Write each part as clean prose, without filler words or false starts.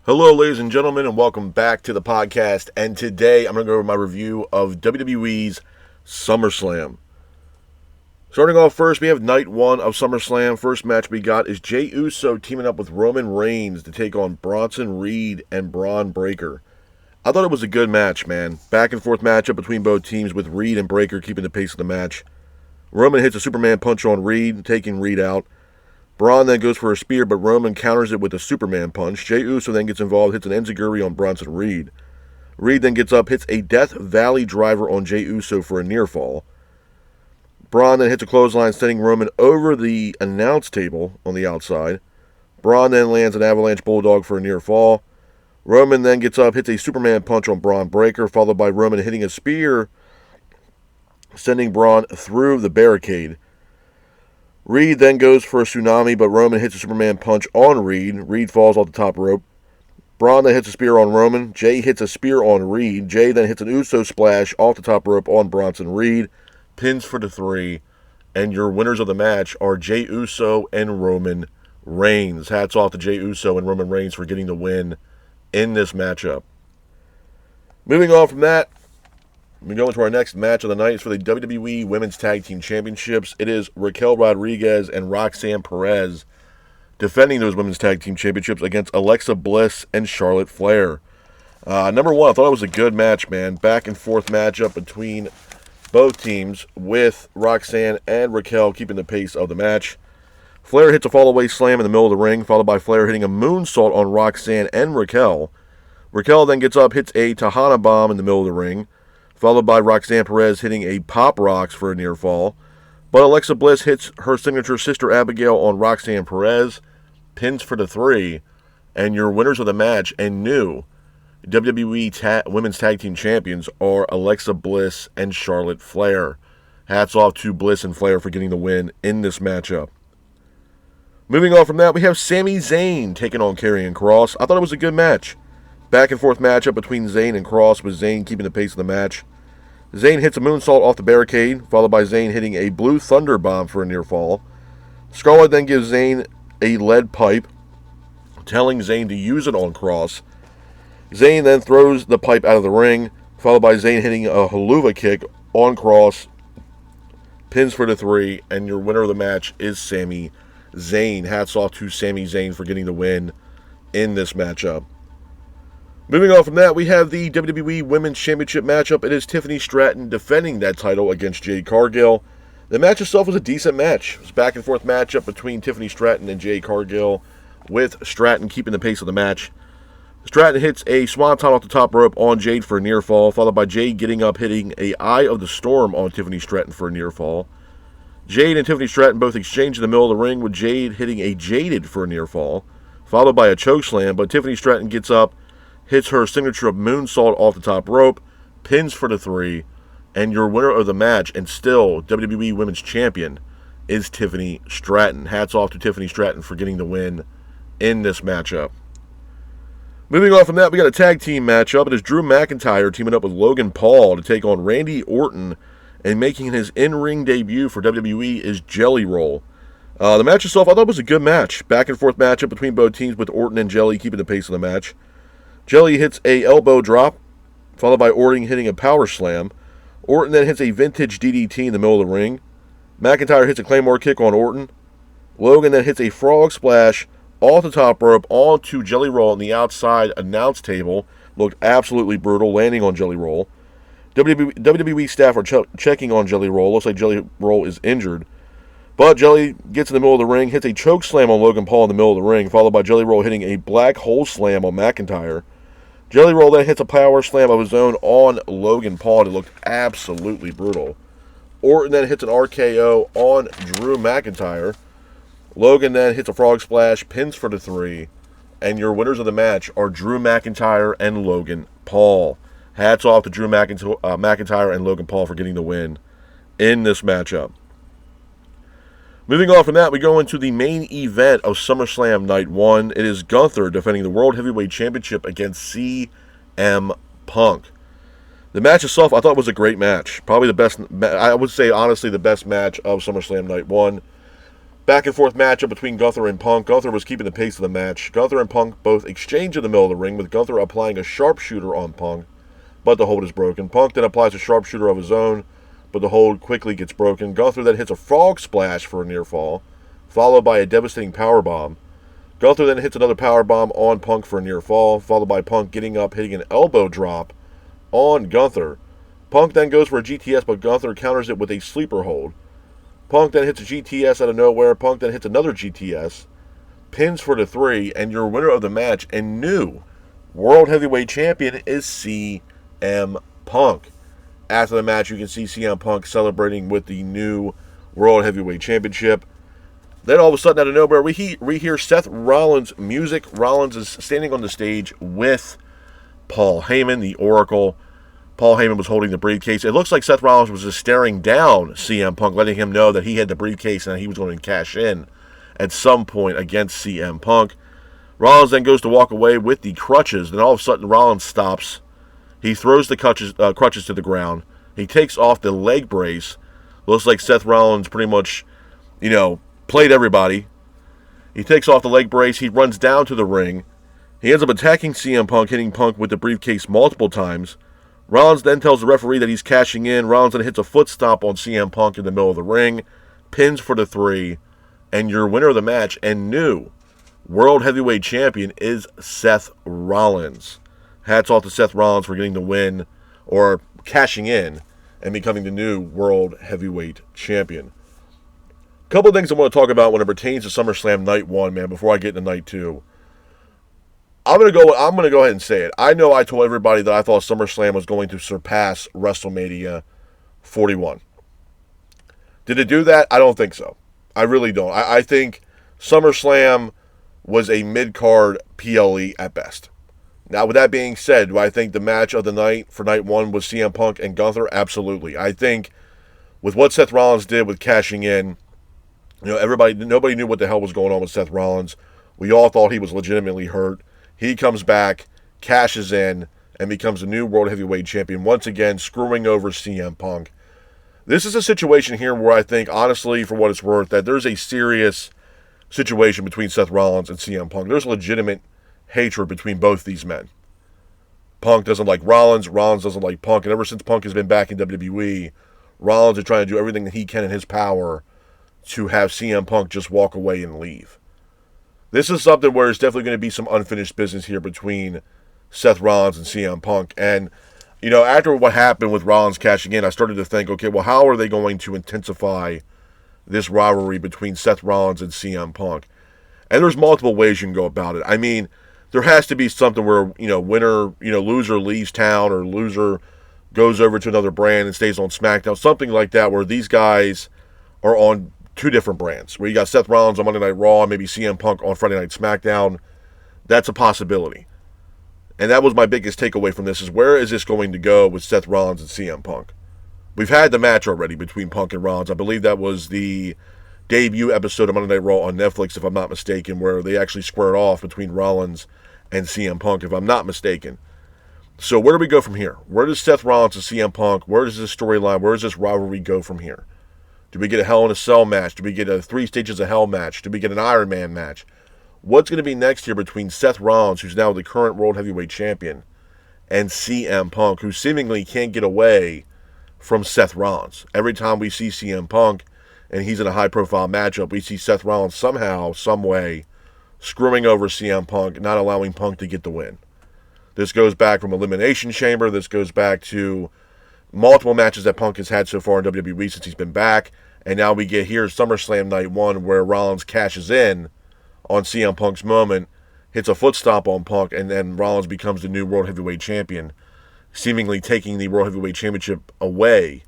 Hello, ladies and gentlemen, and welcome back to the podcast. And today I'm going to go over my review of WWE's SummerSlam. Starting off first, we have night one of SummerSlam. First match we got is Jey Uso teaming up with Roman Reigns to take on Bronson Reed and Braun Breaker. I thought it was a good match, man. Back and forth matchup between both teams with Reed and Breaker keeping the pace of the match. Roman hits a Superman punch on Reed, taking Reed out. Braun then goes for a spear, but Roman counters it with a Superman punch. Jey Uso then gets involved, hits an enziguri on Bronson Reed. Reed then gets up, hits a Death Valley driver on Jey Uso for a near fall. Braun then hits a clothesline, sending Roman over the announce table on the outside. Braun then lands an avalanche bulldog for a near fall. Roman then gets up, hits a Superman punch on Braun Breaker, followed by Roman hitting a spear, sending Braun through the barricade. Reed then goes for a tsunami, but Roman hits a Superman punch on Reed. Reed falls off the top rope. Braun then hits a spear on Roman. Jey hits a spear on Reed. Jey then hits an Uso splash off the top rope on Bronson Reed. Pins for the 3. And your winners of the match are Jey Uso and Roman Reigns. Hats off to Jey Uso and Roman Reigns for getting the win in this matchup. Moving on from that, we go into our next match of the night. It's for the WWE Women's Tag Team Championships. It is Raquel Rodriguez and Roxanne Perez defending those Women's Tag Team Championships against Alexa Bliss and Charlotte Flair. Number one, I thought it was a good match, man. Back and forth matchup between both teams with Roxanne and Raquel keeping the pace of the match. Flair hits a fallaway slam in the middle of the ring, followed by Flair hitting a moonsault on Roxanne and Raquel. Raquel then gets up, hits a Tejana bomb in the middle of the ring, followed by Roxanne Perez hitting a Pop Rocks for a near fall. But Alexa Bliss hits her signature Sister Abigail on Roxanne Perez, pins for the 3, and your winners of the match and new WWE Women's Tag Team Champions are Alexa Bliss and Charlotte Flair. Hats off to Bliss and Flair for getting the win in this matchup. Moving on from that, we have Sami Zayn taking on Karrion Kross. I thought it was a good match. Back and forth matchup between Zayn and Kross, with Zayn keeping the pace of the match. Zayn hits a moonsault off the barricade, followed by Zayn hitting a Blue Thunder bomb for a near fall. Scarlett then gives Zayn a lead pipe, telling Zayn to use it on Kross. Zayn then throws the pipe out of the ring, followed by Zayn hitting a haluva kick on Kross. Pins for the 3, and your winner of the match is Sami Zayn. Hats off to Sami Zayn for getting the win in this matchup. Moving on from that, we have the WWE Women's Championship matchup. It is Tiffany Stratton defending that title against Jade Cargill. The match itself was a decent match. It was a back-and-forth matchup between Tiffany Stratton and Jade Cargill, with Stratton keeping the pace of the match. Stratton hits a swanton off the top rope on Jade for a near fall, followed by Jade getting up, hitting a Eye of the Storm on Tiffany Stratton for a near fall. Jade and Tiffany Stratton both exchange in the middle of the ring, with Jade hitting a Jaded for a near fall, followed by a chokeslam, but Tiffany Stratton gets up, hits her signature moonsault off the top rope, pins for the 3, and your winner of the match and still WWE Women's Champion is Tiffany Stratton. Hats off to Tiffany Stratton for getting the win in this matchup. Moving on from that, we got a tag team matchup. It is Drew McIntyre teaming up with Logan Paul to take on Randy Orton, and making his in-ring debut for WWE is Jelly Roll. The match itself, I thought was a good match. Back and forth matchup between both teams, with Orton and Jelly keeping the pace of the match. Jelly hits a elbow drop, followed by Orton hitting a power slam. Orton then hits a vintage DDT in the middle of the ring. McIntyre hits a Claymore kick on Orton. Logan then hits a frog splash off the top rope onto Jelly Roll on the outside announce table. Looked absolutely brutal, landing on Jelly Roll. WWE staff are checking on Jelly Roll. Looks like Jelly Roll is injured. But Jelly gets in the middle of the ring, hits a choke slam on Logan Paul in the middle of the ring, followed by Jelly Roll hitting a black hole slam on McIntyre. Jelly Roll then hits a power slam of his own on Logan Paul. It looked absolutely brutal. Orton then hits an RKO on Drew McIntyre. Logan then hits a frog splash, pins for the 3. And your winners of the match are Drew McIntyre and Logan Paul. Hats off to Drew McIntyre and Logan Paul for getting the win in this matchup. Moving on from that, we go into the main event of SummerSlam Night 1. It is Gunther defending the World Heavyweight Championship against CM Punk. The match itself, I thought, was a great match. Probably the best, I would say, honestly, the best match of SummerSlam Night 1. Back and forth matchup between Gunther and Punk. Gunther was keeping the pace of the match. Gunther and Punk both exchange in the middle of the ring, with Gunther applying a sharpshooter on Punk, but the hold is broken. Punk then applies a sharpshooter of his own, but the hold quickly gets broken. Gunther then hits a frog splash for a near fall, followed by a devastating powerbomb. Gunther then hits another powerbomb on Punk for a near fall, followed by Punk getting up, hitting an elbow drop on Gunther. Punk then goes for a GTS, but Gunther counters it with a sleeper hold. Punk then hits a GTS out of nowhere. Punk then hits another GTS, pins for the 3, and your winner of the match and new World Heavyweight Champion is CM Punk. After the match, you can see CM Punk celebrating with the new World Heavyweight Championship. Then all of a sudden, out of nowhere, we hear Seth Rollins' music. Rollins is standing on the stage with Paul Heyman, the Oracle. Paul Heyman was holding the briefcase. It looks like Seth Rollins was just staring down CM Punk, letting him know that he had the briefcase and he was going to cash in at some point against CM Punk. Rollins then goes to walk away with the crutches. Then all of a sudden, Rollins stops. He throws the crutches to the ground. He takes off the leg brace. Looks like Seth Rollins pretty much, played everybody. He takes off the leg brace. He runs down to the ring. He ends up attacking CM Punk, hitting Punk with the briefcase multiple times. Rollins then tells the referee that he's cashing in. Rollins then hits a foot stomp on CM Punk in the middle of the ring, pins for the 3, and your winner of the match and new World Heavyweight Champion is Seth Rollins. Hats off to Seth Rollins for getting the win, or cashing in, and becoming the new World Heavyweight Champion. A couple of things I want to talk about when it pertains to SummerSlam Night 1, man, before I get into Night 2. I'm gonna go ahead and say it. I know I told everybody that I thought SummerSlam was going to surpass WrestleMania 41. Did it do that? I don't think so. I really don't. I think SummerSlam was a mid-card PLE at best. Now, with that being said, do I think the match of the night for Night 1 was CM Punk and Gunther? Absolutely. I think with what Seth Rollins did with cashing in, nobody knew what the hell was going on with Seth Rollins. We all thought he was legitimately hurt. He comes back, cashes in, and becomes the new World Heavyweight Champion, once again screwing over CM Punk. This is a situation here where I think, honestly, for what it's worth, that there's a serious situation between Seth Rollins and CM Punk. There's legitimate hatred between both these men. Punk doesn't like Rollins. Rollins doesn't like Punk. And ever since Punk has been back in WWE, Rollins is trying to do everything that he can in his power to have CM Punk just walk away and leave. This is something where there's definitely going to be some unfinished business here between Seth Rollins and CM Punk. And, after what happened with Rollins cashing in, I started to think, okay, well, how are they going to intensify this rivalry between Seth Rollins and CM Punk? And there's multiple ways you can go about it. I mean, there has to be something where, loser leaves town, or loser goes over to another brand and stays on SmackDown. Something like that, where these guys are on two different brands, where you got Seth Rollins on Monday Night Raw and maybe CM Punk on Friday Night SmackDown. That's a possibility. And that was my biggest takeaway from this, is where is this going to go with Seth Rollins and CM Punk? We've had the match already between Punk and Rollins. I believe that was the debut episode of Monday Night Raw on Netflix, if I'm not mistaken, where they actually squared off between Rollins and CM Punk, if I'm not mistaken. So where do we go from here? Where does Seth Rollins and CM Punk, where does this storyline, where does this rivalry go from here? Do we get a Hell in a Cell match? Do we get a 3 Stages of Hell match? Do we get an Iron Man match? What's going to be next here between Seth Rollins, who's now the current World Heavyweight Champion, and CM Punk, who seemingly can't get away from Seth Rollins? Every time we see CM Punk and he's in a high-profile matchup, we see Seth Rollins somehow, some way, screwing over CM Punk, not allowing Punk to get the win. This goes back from Elimination Chamber. This goes back to multiple matches that Punk has had so far in WWE since he's been back. And now we get here SummerSlam Night 1, where Rollins cashes in on CM Punk's moment, hits a foot stomp on Punk, and then Rollins becomes the new World Heavyweight Champion, seemingly taking the World Heavyweight Championship away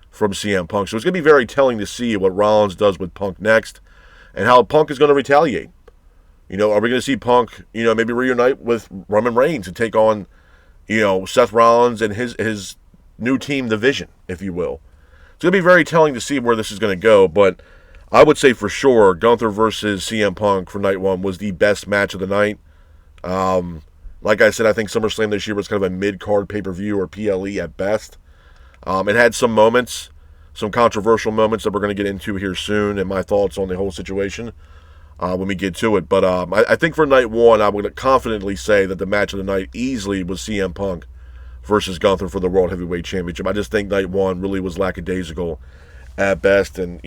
from CM Punk. So it's going to be very telling to see what Rollins does with Punk next, and how Punk is going to retaliate. Are we going to see Punk, maybe reunite with Roman Reigns and take on, Seth Rollins and his new team, The Vision, if you will. It's going to be very telling to see where this is going to go, but I would say for sure Gunther versus CM Punk for Night 1 was the best match of the night. Like I said, I think SummerSlam this year was kind of a mid-card pay-per-view or PLE at best. It had some moments, some controversial moments that we're going to get into here soon, and my thoughts on the whole situation when we get to it. But I think for night one, I would confidently say that the match of the night easily was CM Punk versus Gunther for the World Heavyweight Championship. I just think night one really was lackadaisical at best. And,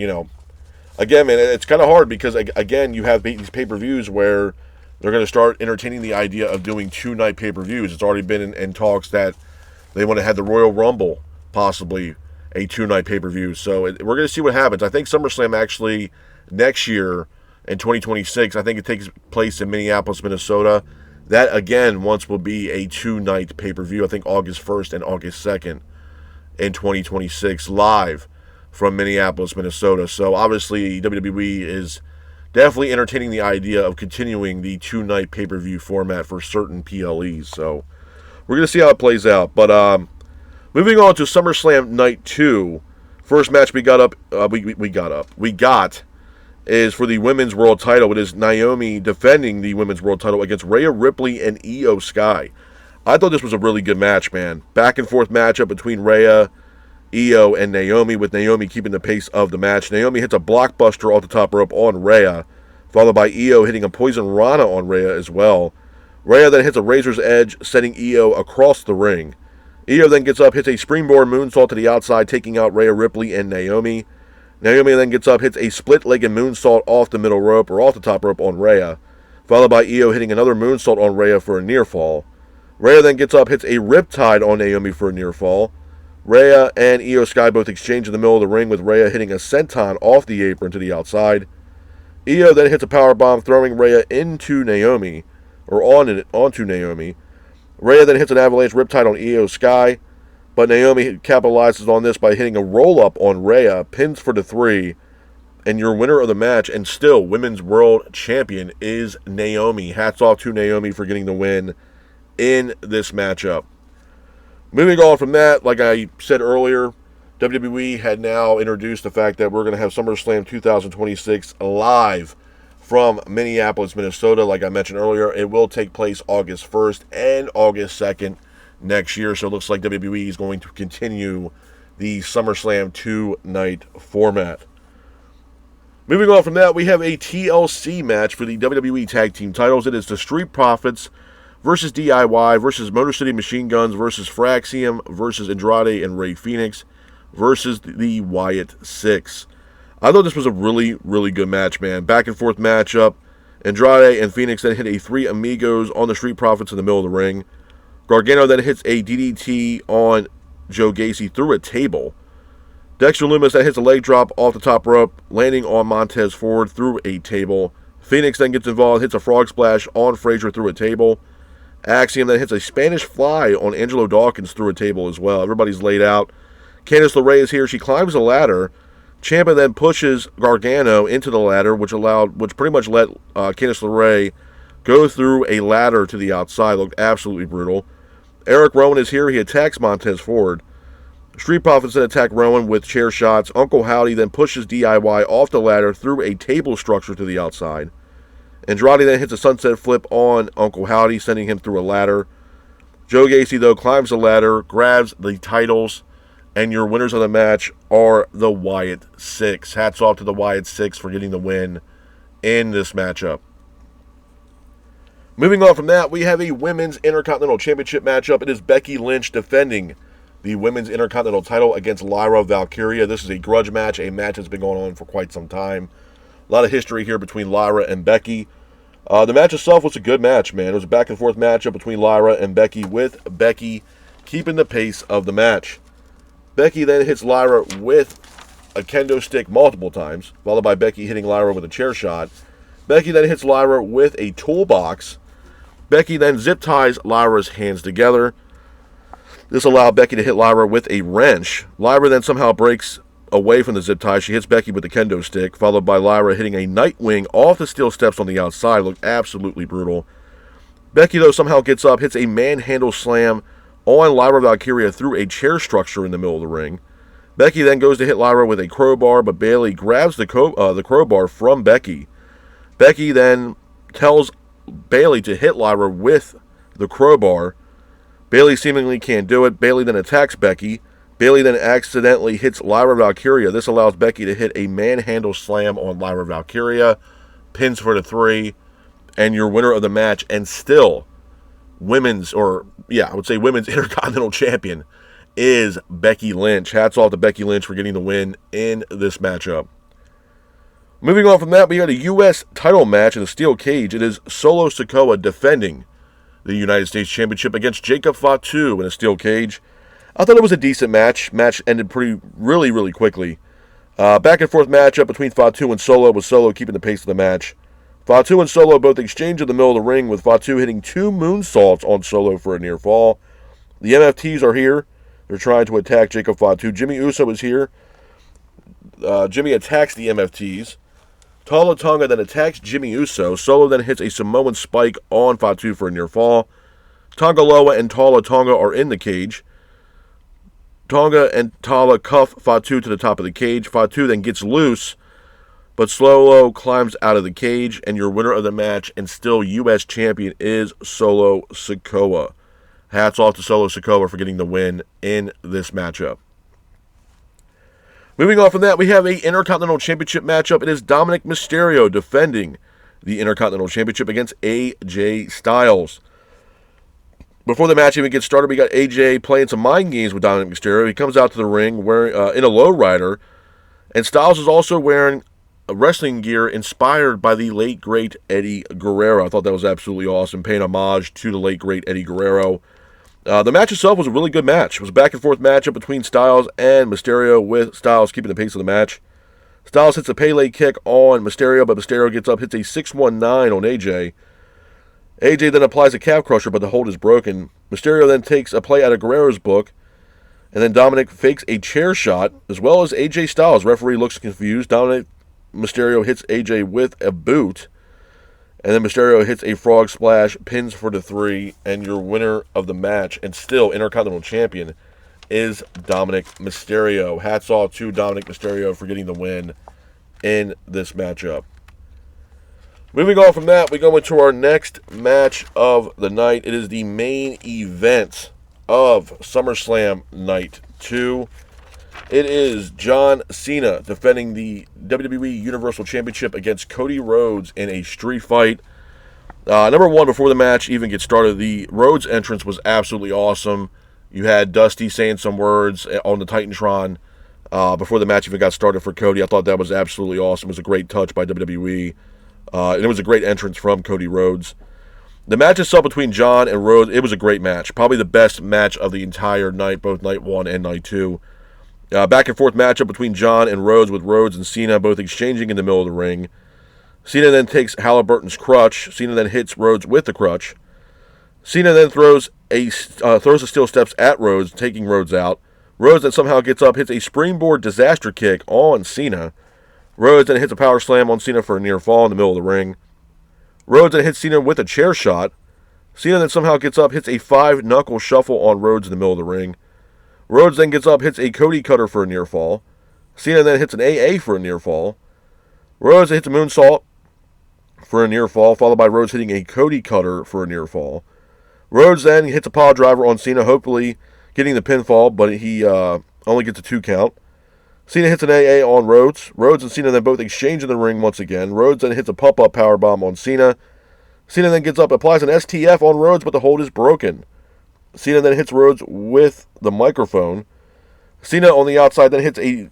again, man, it's kind of hard because, again, you have these pay-per-views where they're going to start entertaining the idea of doing two-night pay-per-views. It's already been in talks that they want to have the Royal Rumble, possibly a two-night pay-per-view. So we're going to see what happens. I think SummerSlam actually next year in 2026, I think it takes place in Minneapolis, Minnesota. That, again, once will be a two-night pay-per-view. I think August 1st and August 2nd in 2026, live from Minneapolis, Minnesota. So, obviously, WWE is definitely entertaining the idea of continuing the two-night pay-per-view format for certain PLEs. So, we're going to see how it plays out. But, moving on to SummerSlam Night 2, first match we got is for the Women's World title. It is Naomi defending the Women's World title against Rhea Ripley and Io Sky. I thought this was a really good match, man. Back and forth matchup between Rhea, Io, and Naomi, with Naomi keeping the pace of the match. Naomi hits a blockbuster off the top rope on Rhea, followed by Io hitting a Poison Rana on Rhea as well. Rhea then hits a Razor's Edge, sending Io across the ring. Io then gets up, hits a springboard moonsault to the outside, taking out Rhea Ripley and Naomi. Naomi then gets up, hits a split-legged moonsault off the middle rope, or off the top rope on Rhea, followed by Io hitting another moonsault on Rhea for a near fall. Rhea then gets up, hits a riptide on Naomi for a near fall. Rhea and Io Sky both exchange in the middle of the ring, with Rhea hitting a senton off the apron to the outside. Io then hits a powerbomb, throwing Rhea into Naomi, or onto Naomi. Rhea then hits an avalanche riptide on Io Sky, but Naomi capitalizes on this by hitting a roll-up on Rhea, pins for the 3, and your winner of the match, and still Women's World Champion, is Naomi. Hats off to Naomi for getting the win in this matchup. Moving on from that, like I said earlier, WWE had now introduced the fact that we're going to have SummerSlam 2026 live from Minneapolis, Minnesota. Like I mentioned earlier, it will take place August 1st and August 2nd next year. So it looks like WWE is going to continue the SummerSlam two-night format. Moving on from that, we have a TLC match for the WWE Tag Team titles. It is the Street Profits versus DIY versus Motor City Machine Guns versus Fraxium versus Andrade and Rey Fenix versus the Wyatt Six. I thought this was a really, really good match, man. Back and forth matchup. Andrade and Fenix then hit a Three Amigos on the Street Profits in the middle of the ring. Gargano then hits a DDT on Joe Gacy through a table. Dexter Lumis then hits a leg drop off the top rope, landing on Montez Ford through a table. Fenix then gets involved, hits a frog splash on Frazier through a table. Axiom then hits a Spanish fly on Angelo Dawkins through a table as well. Everybody's laid out. Candice LeRae is here. She climbs a ladder. Ciampa then pushes Gargano into the ladder, which pretty much let Candice LeRae go through a ladder to the outside. Looked absolutely brutal. Eric Rowan is here. He attacks Montez Ford. Street Profits then attack Rowan with chair shots. Uncle Howdy then pushes DIY off the ladder through a table structure to the outside. Andrade then hits a sunset flip on Uncle Howdy, sending him through a ladder. Joe Gacy, though, climbs the ladder, grabs the titles, and your winners of the match are the Wyatt Six. Hats off to the Wyatt Six for getting the win in this matchup. Moving on from that, we have a Women's Intercontinental Championship matchup. It is Becky Lynch defending the Women's Intercontinental title against Lyra Valkyria. This is a grudge match, a match that's been going on for quite some time. A lot of history here between Lyra and Becky. The match itself was a good match, man. It was a back-and-forth matchup between Lyra and Becky, with Becky keeping the pace of the match. Becky then hits Lyra with a kendo stick multiple times, followed by Becky hitting Lyra with a chair shot. Becky then hits Lyra with a toolbox. Becky then zip ties Lyra's hands together. This allowed Becky to hit Lyra with a wrench. Lyra then somehow breaks away from the zip tie. She hits Becky with the kendo stick, followed by Lyra hitting a Nightwing off the steel steps on the outside. Looked absolutely brutal. Becky, though, somehow gets up, hits a manhandle slam on Lyra Valkyria through a chair structure in the middle of the ring. Becky then goes to hit Lyra with a crowbar, but Bayley grabs the crowbar from Becky. Becky then tells Bayley to hit Lyra with the crowbar. Bayley seemingly can't do it. Bayley then attacks Becky. Bayley then accidentally hits Lyra Valkyria. This allows Becky to hit a manhandle slam on Lyra Valkyria. Pins for the 3. And your winner of the match, and still women's Intercontinental Champion, is Becky Lynch. Hats off to Becky Lynch for getting the win in this matchup. Moving on from that, we had a U.S. title match in a steel cage. It is Solo Sikoa defending the United States Championship against Jacob Fatu in a steel cage. I thought it was a decent match. Match ended really quickly. Back and forth matchup between Fatu and Solo, with Solo keeping the pace of the match. Fatu and Solo both exchange in the middle of the ring, with Fatu hitting 2 moonsaults on Solo for a near fall. The MFTs are here. They're trying to attack Jacob Fatu. Jimmy Uso is here. Jimmy attacks the MFTs. Tala Tonga then attacks Jimmy Uso. Solo then hits a Samoan spike on Fatu for a near fall. Tonga Loa and Tala Tonga are in the cage. Tonga and Tala cuff Fatu to the top of the cage. Fatu then gets loose, but Solo climbs out of the cage, and your winner of the match and still U.S. champion is Solo Sikoa. Hats off to Solo Sikoa for getting the win in this matchup. Moving on from that, we have a Intercontinental Championship matchup. It is Dominic Mysterio defending the Intercontinental Championship against AJ Styles. Before the match even gets started, we got AJ playing some mind games with Dominic Mysterio. He comes out to the ring wearing in a lowrider, and Styles is also wearing wrestling gear inspired by the late, great Eddie Guerrero. I thought that was absolutely awesome, paying homage to the late, great Eddie Guerrero. The match itself was a really good match. It was a back-and-forth matchup between Styles and Mysterio, with Styles keeping the pace of the match. Styles hits a Pele kick on Mysterio, but Mysterio gets up, hits a 619 on AJ. AJ then applies a calf crusher, but the hold is broken. Mysterio then takes a play out of Guerrero's book, and then Dominic fakes a chair shot, as well as AJ Styles. Referee looks confused. Mysterio hits AJ with a boot, and then Mysterio hits a frog splash, pins for the 3, and your winner of the match and still Intercontinental Champion is Dominic Mysterio. Hats off to Dominic Mysterio for getting the win in this matchup. Moving on from that, we go into our next match of the night. It is the main event of SummerSlam Night 2. It is John Cena defending the WWE Universal Championship against Cody Rhodes in a street fight. Number one, before the match even gets started, the Rhodes entrance was absolutely awesome. You had Dusty saying some words on the Titantron before the match even got started for Cody. I thought that was absolutely awesome. It was a great touch by WWE. And it was a great entrance from Cody Rhodes. The match itself between John and Rhodes, it was a great match. Probably the best match of the entire night, both night 1 and night 2. Back and forth matchup between John and Rhodes, with Rhodes and Cena both exchanging in the middle of the ring. Cena then takes Halliburton's crutch. Cena then hits Rhodes with the crutch. Cena then throws the steel steps at Rhodes, taking Rhodes out. Rhodes then somehow gets up, hits a springboard disaster kick on Cena. Rhodes then hits a power slam on Cena for a near fall in the middle of the ring. Rhodes then hits Cena with a chair shot. Cena then somehow gets up, hits a 5-knuckle shuffle on Rhodes in the middle of the ring. Rhodes then gets up, hits a Cody cutter for a near fall. Cena then hits an AA for a near fall. Rhodes hits a moonsault for a near fall, followed by Rhodes hitting a Cody cutter for a near fall. Rhodes then hits a pile driver on Cena, hopefully getting the pinfall, but he only gets a 2 count. Cena hits an AA on Rhodes. Rhodes and Cena then both exchange in the ring once again. Rhodes then hits a pop-up powerbomb on Cena. Cena then gets up, applies an STF on Rhodes, but the hold is broken. Cena then hits Rhodes with the microphone. Cena on the outside then hits a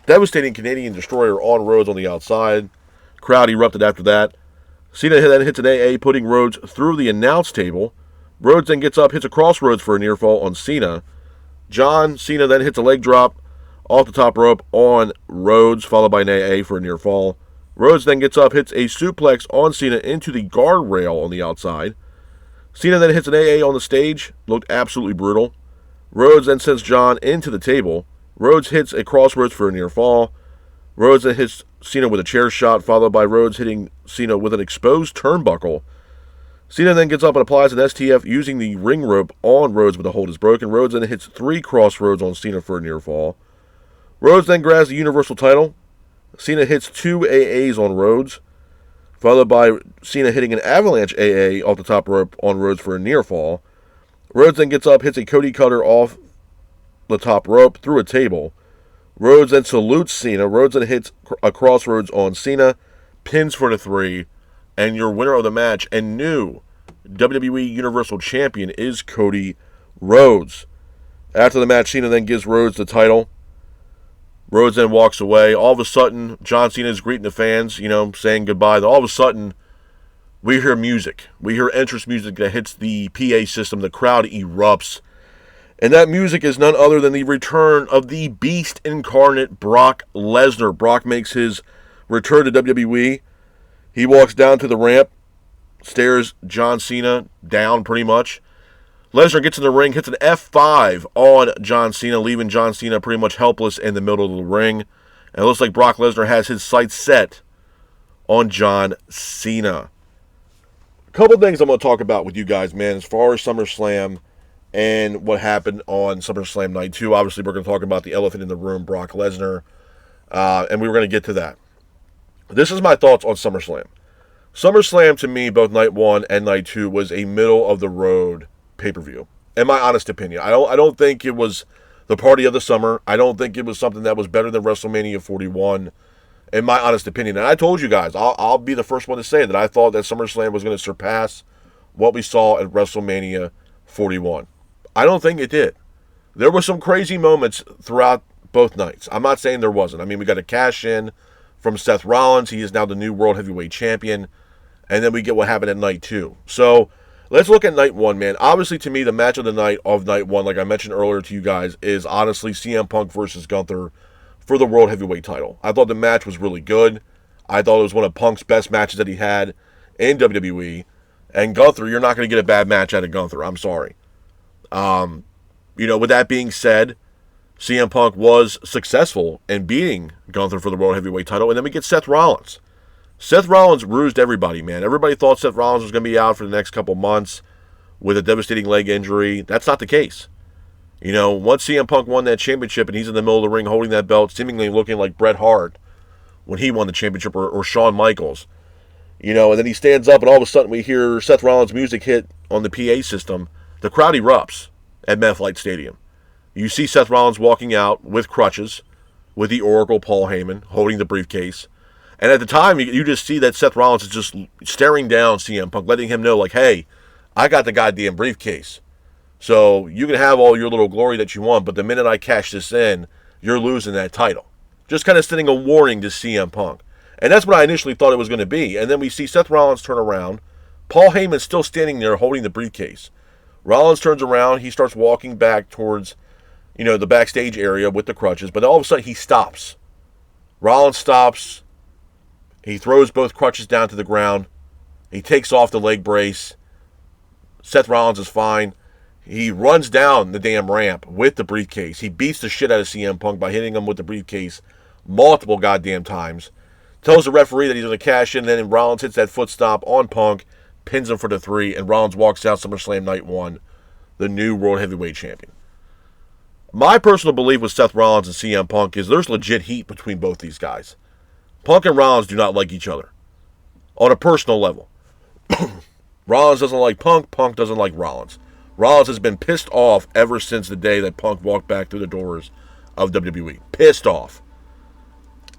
devastating Canadian Destroyer on Rhodes on the outside. Crowd erupted after that. Cena then hits an AA, putting Rhodes through the announce table. Rhodes then gets up, hits a crossroads for a near fall on Cena. Cena then hits a leg drop off the top rope on Rhodes, followed by an AA for a near fall. Rhodes then gets up, hits a suplex on Cena into the guardrail on the outside. Cena then hits an AA on the stage. Looked absolutely brutal. Rhodes then sends John into the table. Rhodes hits a crossroads for a near fall. Rhodes then hits Cena with a chair shot, followed by Rhodes hitting Cena with an exposed turnbuckle. Cena then gets up and applies an STF using the ring rope on Rhodes, but the hold is broken. Rhodes then hits 3 crossroads on Cena for a near fall. Rhodes then grabs the Universal title. Cena hits 2 AAs on Rhodes, followed by Cena hitting an avalanche AA off the top rope on Rhodes for a near fall. Rhodes then gets up, hits a Cody cutter off the top rope through a table. Rhodes then salutes Cena. Rhodes then hits a crossroads on Cena, pins for the 3, and your winner of the match and new WWE Universal Champion is Cody Rhodes. After the match, Cena then gives Rhodes the title. Rhodes then walks away. All of a sudden, John Cena is greeting the fans, saying goodbye. All of a sudden, we hear music. We hear entrance music that hits the PA system. The crowd erupts. And that music is none other than the return of the Beast incarnate Brock Lesnar. Brock makes his return to WWE. He walks down to the ramp, stares John Cena down pretty much. Lesnar gets in the ring, hits an F5 on John Cena, leaving John Cena pretty much helpless in the middle of the ring. And it looks like Brock Lesnar has his sights set on John Cena. A couple things I'm going to talk about with you guys, man, as far as SummerSlam and what happened on SummerSlam Night 2. Obviously, we're going to talk about the elephant in the room, Brock Lesnar, and we were going to get to that. This is my thoughts on SummerSlam. SummerSlam, to me, both Night 1 and Night 2, was a middle-of-the-road pay-per-view, in my honest opinion. I don't think it was the party of the summer. I don't think it was something that was better than WrestleMania 41, in my honest opinion. And I told you guys, I'll be the first one to say that I thought that SummerSlam was going to surpass what we saw at WrestleMania 41. I don't think it did. There were some crazy moments throughout both nights. I'm not saying there wasn't. I mean, we got a cash in from Seth Rollins. He is now the new World Heavyweight Champion. And then we get what happened at Night 2. So, let's look at Night 1, man. Obviously, to me, the match of the night of Night 1, like I mentioned earlier to you guys, is honestly CM Punk versus Gunther for the World Heavyweight title. I thought the match was really good. I thought it was one of Punk's best matches that he had in WWE. And Gunther, you're not going to get a bad match out of Gunther. I'm sorry. With that being said, CM Punk was successful in beating Gunther for the World Heavyweight title. And then we get Seth Rollins. Seth Rollins bruised everybody, man. Everybody thought Seth Rollins was going to be out for the next couple months with a devastating leg injury. That's not the case. Once CM Punk won that championship and he's in the middle of the ring holding that belt, seemingly looking like Bret Hart when he won the championship, or Shawn Michaels, and then he stands up and all of a sudden we hear Seth Rollins' music hit on the PA system. The crowd erupts at MetLife Stadium. You see Seth Rollins walking out with crutches, with the Oracle Paul Heyman holding the briefcase. And at the time, you just see that Seth Rollins is just staring down CM Punk, letting him know, like, hey, I got the goddamn briefcase. So you can have all your little glory that you want, but the minute I cash this in, you're losing that title. Just kind of sending a warning to CM Punk. And that's what I initially thought it was going to be. And then we see Seth Rollins turn around. Paul Heyman's still standing there holding the briefcase. Rollins turns around. He starts walking back towards, the backstage area with the crutches. But all of a sudden, he stops. Rollins stops. He throws both crutches down to the ground. He takes off the leg brace. Seth Rollins is fine. He runs down the damn ramp with the briefcase. He beats the shit out of CM Punk by hitting him with the briefcase multiple goddamn times. Tells the referee that he's going to cash in. Then Rollins hits that foot stomp on Punk, pins him for the 3, and Rollins walks out SummerSlam Night 1, the new World Heavyweight Champion. My personal belief with Seth Rollins and CM Punk is there's legit heat between both these guys. Punk and Rollins do not like each other on a personal level. Rollins doesn't like Punk. Punk doesn't like Rollins. Rollins has been pissed off ever since the day that Punk walked back through the doors of WWE. Pissed off.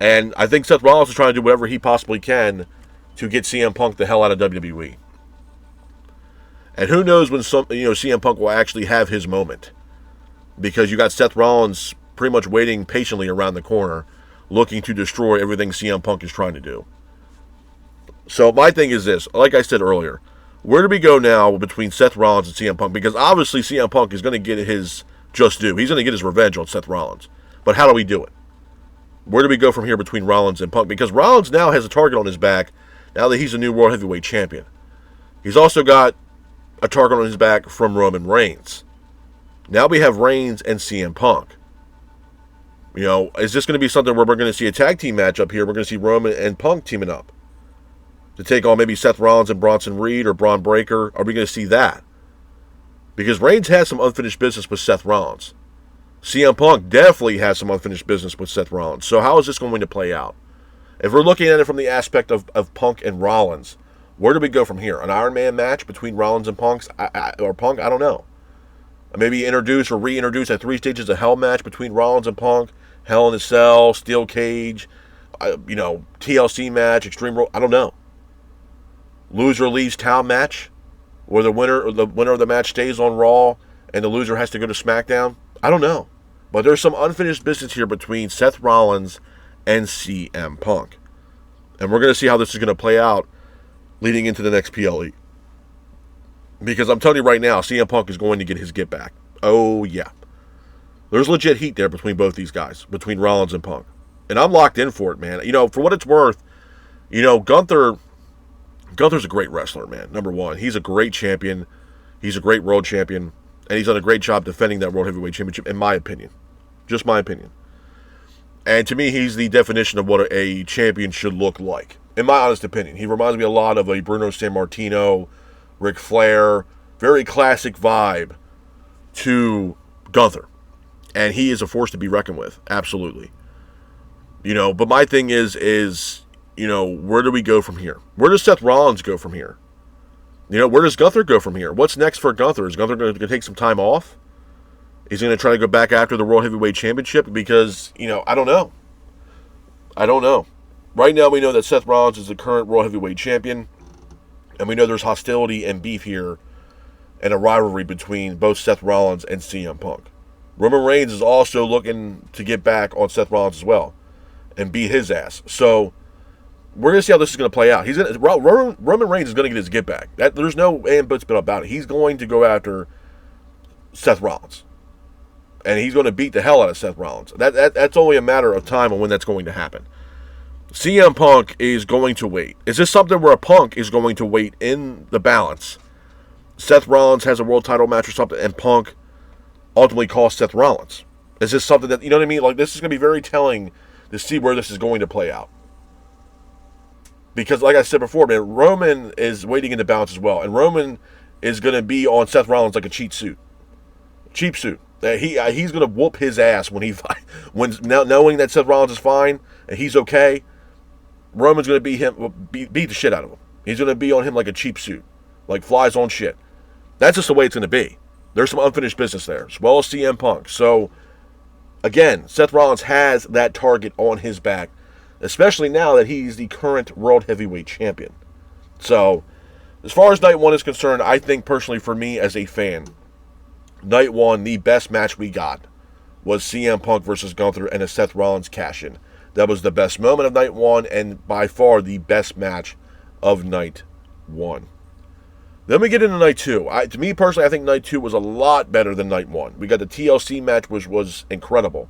And I think Seth Rollins is trying to do whatever he possibly can to get CM Punk the hell out of WWE. And who knows when CM Punk will actually have his moment. Because you got Seth Rollins pretty much waiting patiently around the corner, looking to destroy everything CM Punk is trying to do. So my thing is this, like I said earlier, where do we go now between Seth Rollins and CM Punk? Because obviously CM Punk is going to get his just due. He's going to get his revenge on Seth Rollins. But how do we do it? Where do we go from here between Rollins and Punk? Because Rollins now has a target on his back now that he's a new World Heavyweight Champion. He's also got a target on his back from Roman Reigns. Now we have Reigns and CM Punk. Is this going to be something where we're going to see a tag team matchup here? We're going to see Roman and Punk teaming up to take on maybe Seth Rollins and Bronson Reed or Braun Breaker. Are we going to see that? Because Reigns has some unfinished business with Seth Rollins. CM Punk definitely has some unfinished business with Seth Rollins. So how is this going to play out? If we're looking at it from the aspect of Punk and Rollins, where do we go from here? An Iron Man match between Rollins and Punk? I don't know. Maybe introduce or reintroduce a 3 Stages of Hell match between Rollins and Punk. Hell in a Cell, Steel Cage, TLC match, Extreme Rules. I don't know. Loser leaves town match, where the winner of the match stays on Raw and the loser has to go to SmackDown. I don't know. But there's some unfinished business here between Seth Rollins and CM Punk. And we're going to see how this is going to play out leading into the next PLE. Because I'm telling you right now, CM Punk is going to get his get back. Oh, yeah. There's legit heat there between both these guys, between Rollins and Punk. And I'm locked in for it, man. For what it's worth, Gunther's a great wrestler, man. Number one, he's a great champion. He's a great world champion. And he's done a great job defending that World Heavyweight Championship, in my opinion. Just my opinion. And to me, he's the definition of what a champion should look like. In my honest opinion. He reminds me a lot of a Bruno Sammartino, Ric Flair. Very classic vibe to Gunther. And he is a force to be reckoned with. Absolutely. But my thing is, where do we go from here? Where does Seth Rollins go from here? Where does Gunther go from here? What's next for Gunther? Is Gunther going to take some time off? Is he going to try to go back after the World Heavyweight Championship? Because, I don't know. I don't know. Right now we know that Seth Rollins is the current World Heavyweight Champion. And we know there's hostility and beef here and a rivalry between both Seth Rollins and CM Punk. Roman Reigns is also looking to get back on Seth Rollins as well and beat his ass. So we're going to see how this is going to play out. Roman Reigns is going to get his get back. There's no and buts about it. He's going to go after Seth Rollins. And he's going to beat the hell out of Seth Rollins. That's only a matter of time on when that's going to happen. CM Punk is going to wait. Is this something where a Punk is going to wait in the balance? Seth Rollins has a world title match or something, and Punk ultimately costs Seth Rollins. Is this something that, you know what I mean? Like, this is going to be very telling to see where this is going to play out. Because, like I said before, man, Roman is waiting in the balance as well. And Roman is going to be on Seth Rollins like a cheap suit. Cheap suit. He's going to whoop his ass when knowing that Seth Rollins is fine and he's okay. Roman's going to beat the shit out of him. He's going to be on him like a cheap suit. Like flies on shit. That's just the way it's going to be. There's some unfinished business there, as well as CM Punk. So, again, Seth Rollins has that target on his back, especially now that he's the current World Heavyweight Champion. So, as far as Night 1 is concerned, I think personally for me as a fan, Night 1, the best match we got was CM Punk versus Gunther and a Seth Rollins cash-in. That was the best moment of Night 1 and by far the best match of Night 1. Then we get into Night 2. To me personally, I think Night 2 was a lot better than Night 1. We got the TLC match, which was incredible.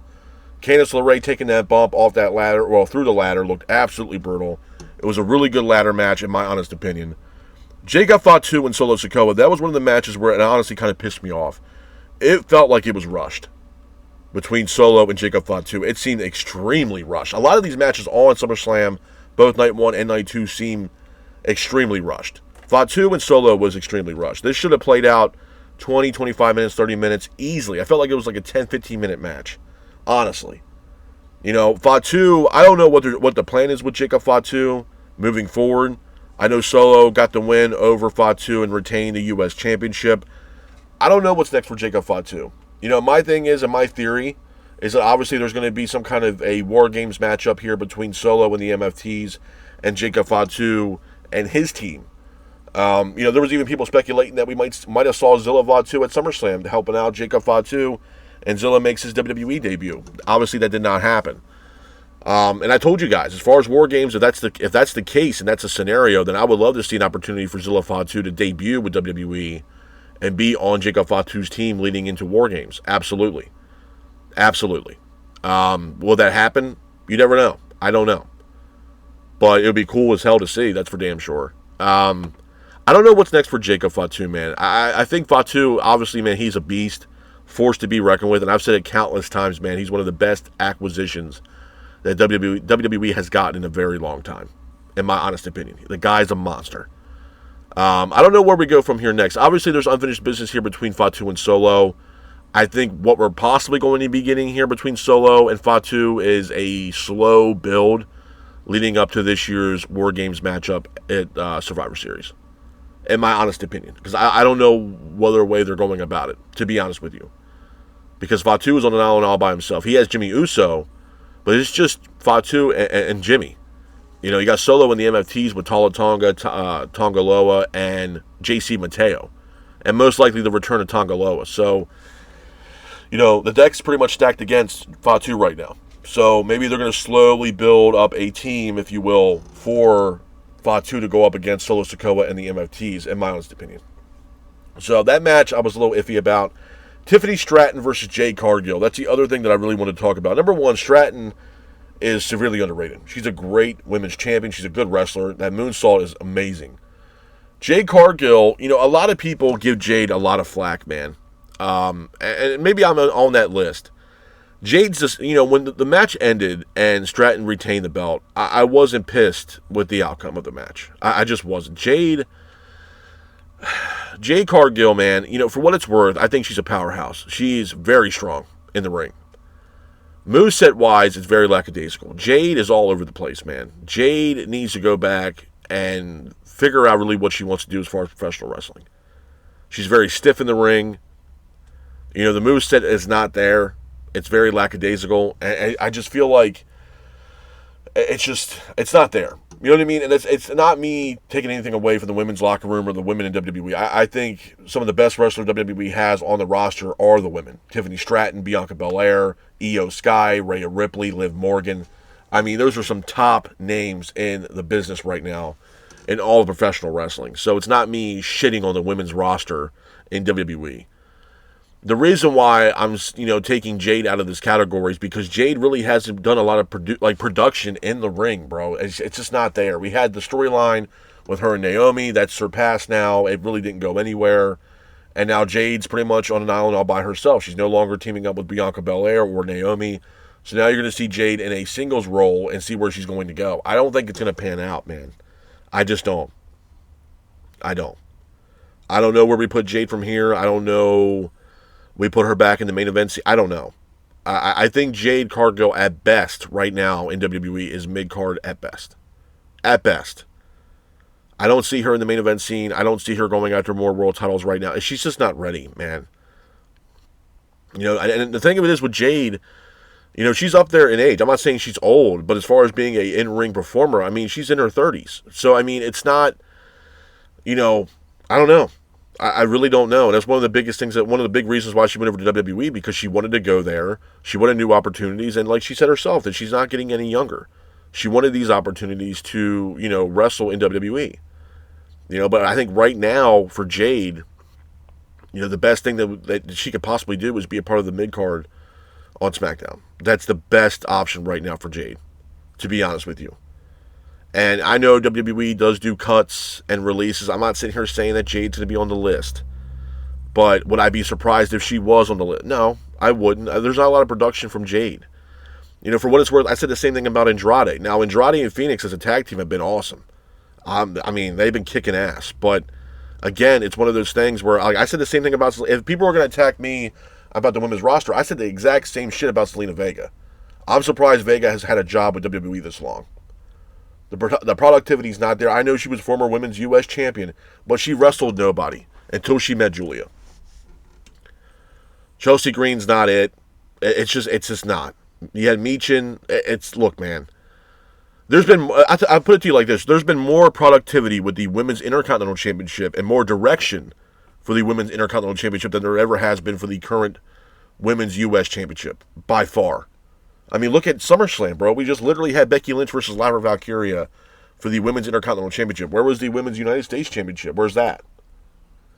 Candice LeRae taking that bump off that ladder, through the ladder, looked absolutely brutal. It was a really good ladder match, in my honest opinion. Jacob Fatu and Solo Sikoa, that was one of the matches where it honestly kind of pissed me off. It felt like it was rushed between Solo and Jacob Fatu. It seemed extremely rushed. A lot of these matches on SummerSlam, both Night 1 and Night 2, seem extremely rushed. Fatu and Solo was extremely rushed. This should have played out 20, 25 minutes, 30 minutes easily. I felt like it was like a 10, 15-minute match, honestly. Fatu, I don't know what the plan is with Jacob Fatu moving forward. I know Solo got the win over Fatu and retained the U.S. Championship. I don't know what's next for Jacob Fatu. My thing is, and my theory, is that obviously there's going to be some kind of a War Games matchup here between Solo and the MFTs and Jacob Fatu and his team. There was even people speculating that we might have saw Zilla Fatu at SummerSlam helping out Jacob Fatu, and Zilla makes his WWE debut. Obviously, that did not happen. And I told you guys, as far as War Games, if that's the case and that's a scenario, then I would love to see an opportunity for Zilla Fatu to debut with WWE and be on Jacob Fatu's team leading into War Games. Absolutely. Absolutely. Will that happen? You never know. I don't know. But it would be cool as hell to see. That's for damn sure. I don't know what's next for Jacob Fatu, man. I think Fatu, obviously, man, he's a beast, forced to be reckoned with, and I've said it countless times, man. He's one of the best acquisitions that WWE has gotten in a very long time, in my honest opinion. The guy's a monster. I don't know where we go from here next. Obviously, there's unfinished business here between Fatu and Solo. I think what we're possibly going to be getting here between Solo and Fatu is a slow build leading up to this year's War Games matchup at Survivor Series. in my honest opinion. Because I don't know what other way they're going about it, to be honest with you. Because Fatu is on an island all by himself. He has Jimmy Uso, but it's just Fatu and Jimmy. You know, you got Solo in the MFTs with Tala Tonga, Tonga Loa, and JC Mateo. And most likely the return of Tonga Loa. So, you know, the deck's pretty much stacked against Fatu right now. So maybe they're going to slowly build up a team, if you will, for Fatu to go up against Solo Sikoa and the MFTs, in my honest opinion. So that match I was a little iffy about. Tiffany Stratton versus Jade Cargill. That's the other thing that I really want to talk about. Number one, Stratton is severely underrated. She's a great women's champion. She's a good wrestler. That moonsault is amazing. Jade Cargill, you know, a lot of people give Jade a lot of flack, man. And maybe I'm on that list. Jade's just, you know, when the match ended and Stratton retained the belt, I wasn't pissed with the outcome of the match. I just wasn't. Jade Cargill, man, you know, for what it's worth, I think she's a powerhouse. She's very strong in the ring. Moveset-wise, it's very lackadaisical. Jade is all over the place, man. Jade needs to go back and figure out really what she wants to do as far as professional wrestling. She's very stiff in the ring. You know, the moveset is not there. It's very lackadaisical. And I just feel like it's not there. You know what I mean? And it's not me taking anything away from the women's locker room or the women in WWE. I think some of the best wrestlers WWE has on the roster are the women. Tiffany Stratton, Bianca Belair, Io Sky, Rhea Ripley, Liv Morgan. I mean, those are some top names in the business right now in all of professional wrestling. So it's not me shitting on the women's roster in WWE. The reason why I'm, you know, taking Jade out of this category is because Jade really hasn't done a lot of production in the ring, bro. It's just not there. We had the storyline with her and Naomi that's surpassed now. It really didn't go anywhere. And now Jade's pretty much on an island all by herself. She's no longer teaming up with Bianca Belair or Naomi. So now you're going to see Jade in a singles role and see where she's going to go. I don't think it's going to pan out, man. I just don't. I don't know where we put Jade from here. I don't know. We put her back in the main event. I don't know. I think Jade Cargill at best right now in WWE is mid-card at best. At best. I don't see her in the main event scene. I don't see her going after more world titles right now. She's just not ready, man. You know, and the thing of it is with Jade, you know, she's up there in age. I'm not saying she's old, but as far as being an in-ring performer, I mean, she's in her 30s. So, I mean, it's not, you know, I don't know. I really don't know. And that's one of the biggest things, one of the big reasons why she went over to WWE, because she wanted to go there. She wanted new opportunities. And like she said herself, that she's not getting any younger. She wanted these opportunities to, you know, wrestle in WWE. You know, but I think right now for Jade, you know, the best thing that she could possibly do is be a part of the mid-card on SmackDown. That's the best option right now for Jade, to be honest with you. And I know WWE does do cuts and releases. I'm not sitting here saying that Jade's going to be on the list. But would I be surprised if she was on the list? No, I wouldn't. There's not a lot of production from Jade. You know, for what it's worth, I said the same thing about Andrade. Now, Andrade and Phoenix as a tag team have been awesome. I mean, they've been kicking ass. But, again, it's one of those things where, like, I said the same thing about, if people are going to attack me about the women's roster, I said the exact same shit about Zelina Vega. I'm surprised Vega has had a job with WWE this long. The productivity's not there. I know she was former women's U.S. champion, but she wrestled nobody until she met Julia. Chelsea Green's not it. It's just not. You had Meechin. Look, man. There's been, I put it to you like this. There's been more productivity with the Women's Intercontinental Championship and more direction for the Women's Intercontinental Championship than there ever has been for the current Women's U.S. Championship, by far. I mean, look at SummerSlam, bro. We just literally had Becky Lynch versus Lyra Valkyria for the Women's Intercontinental Championship. Where was the Women's United States Championship? Where's that?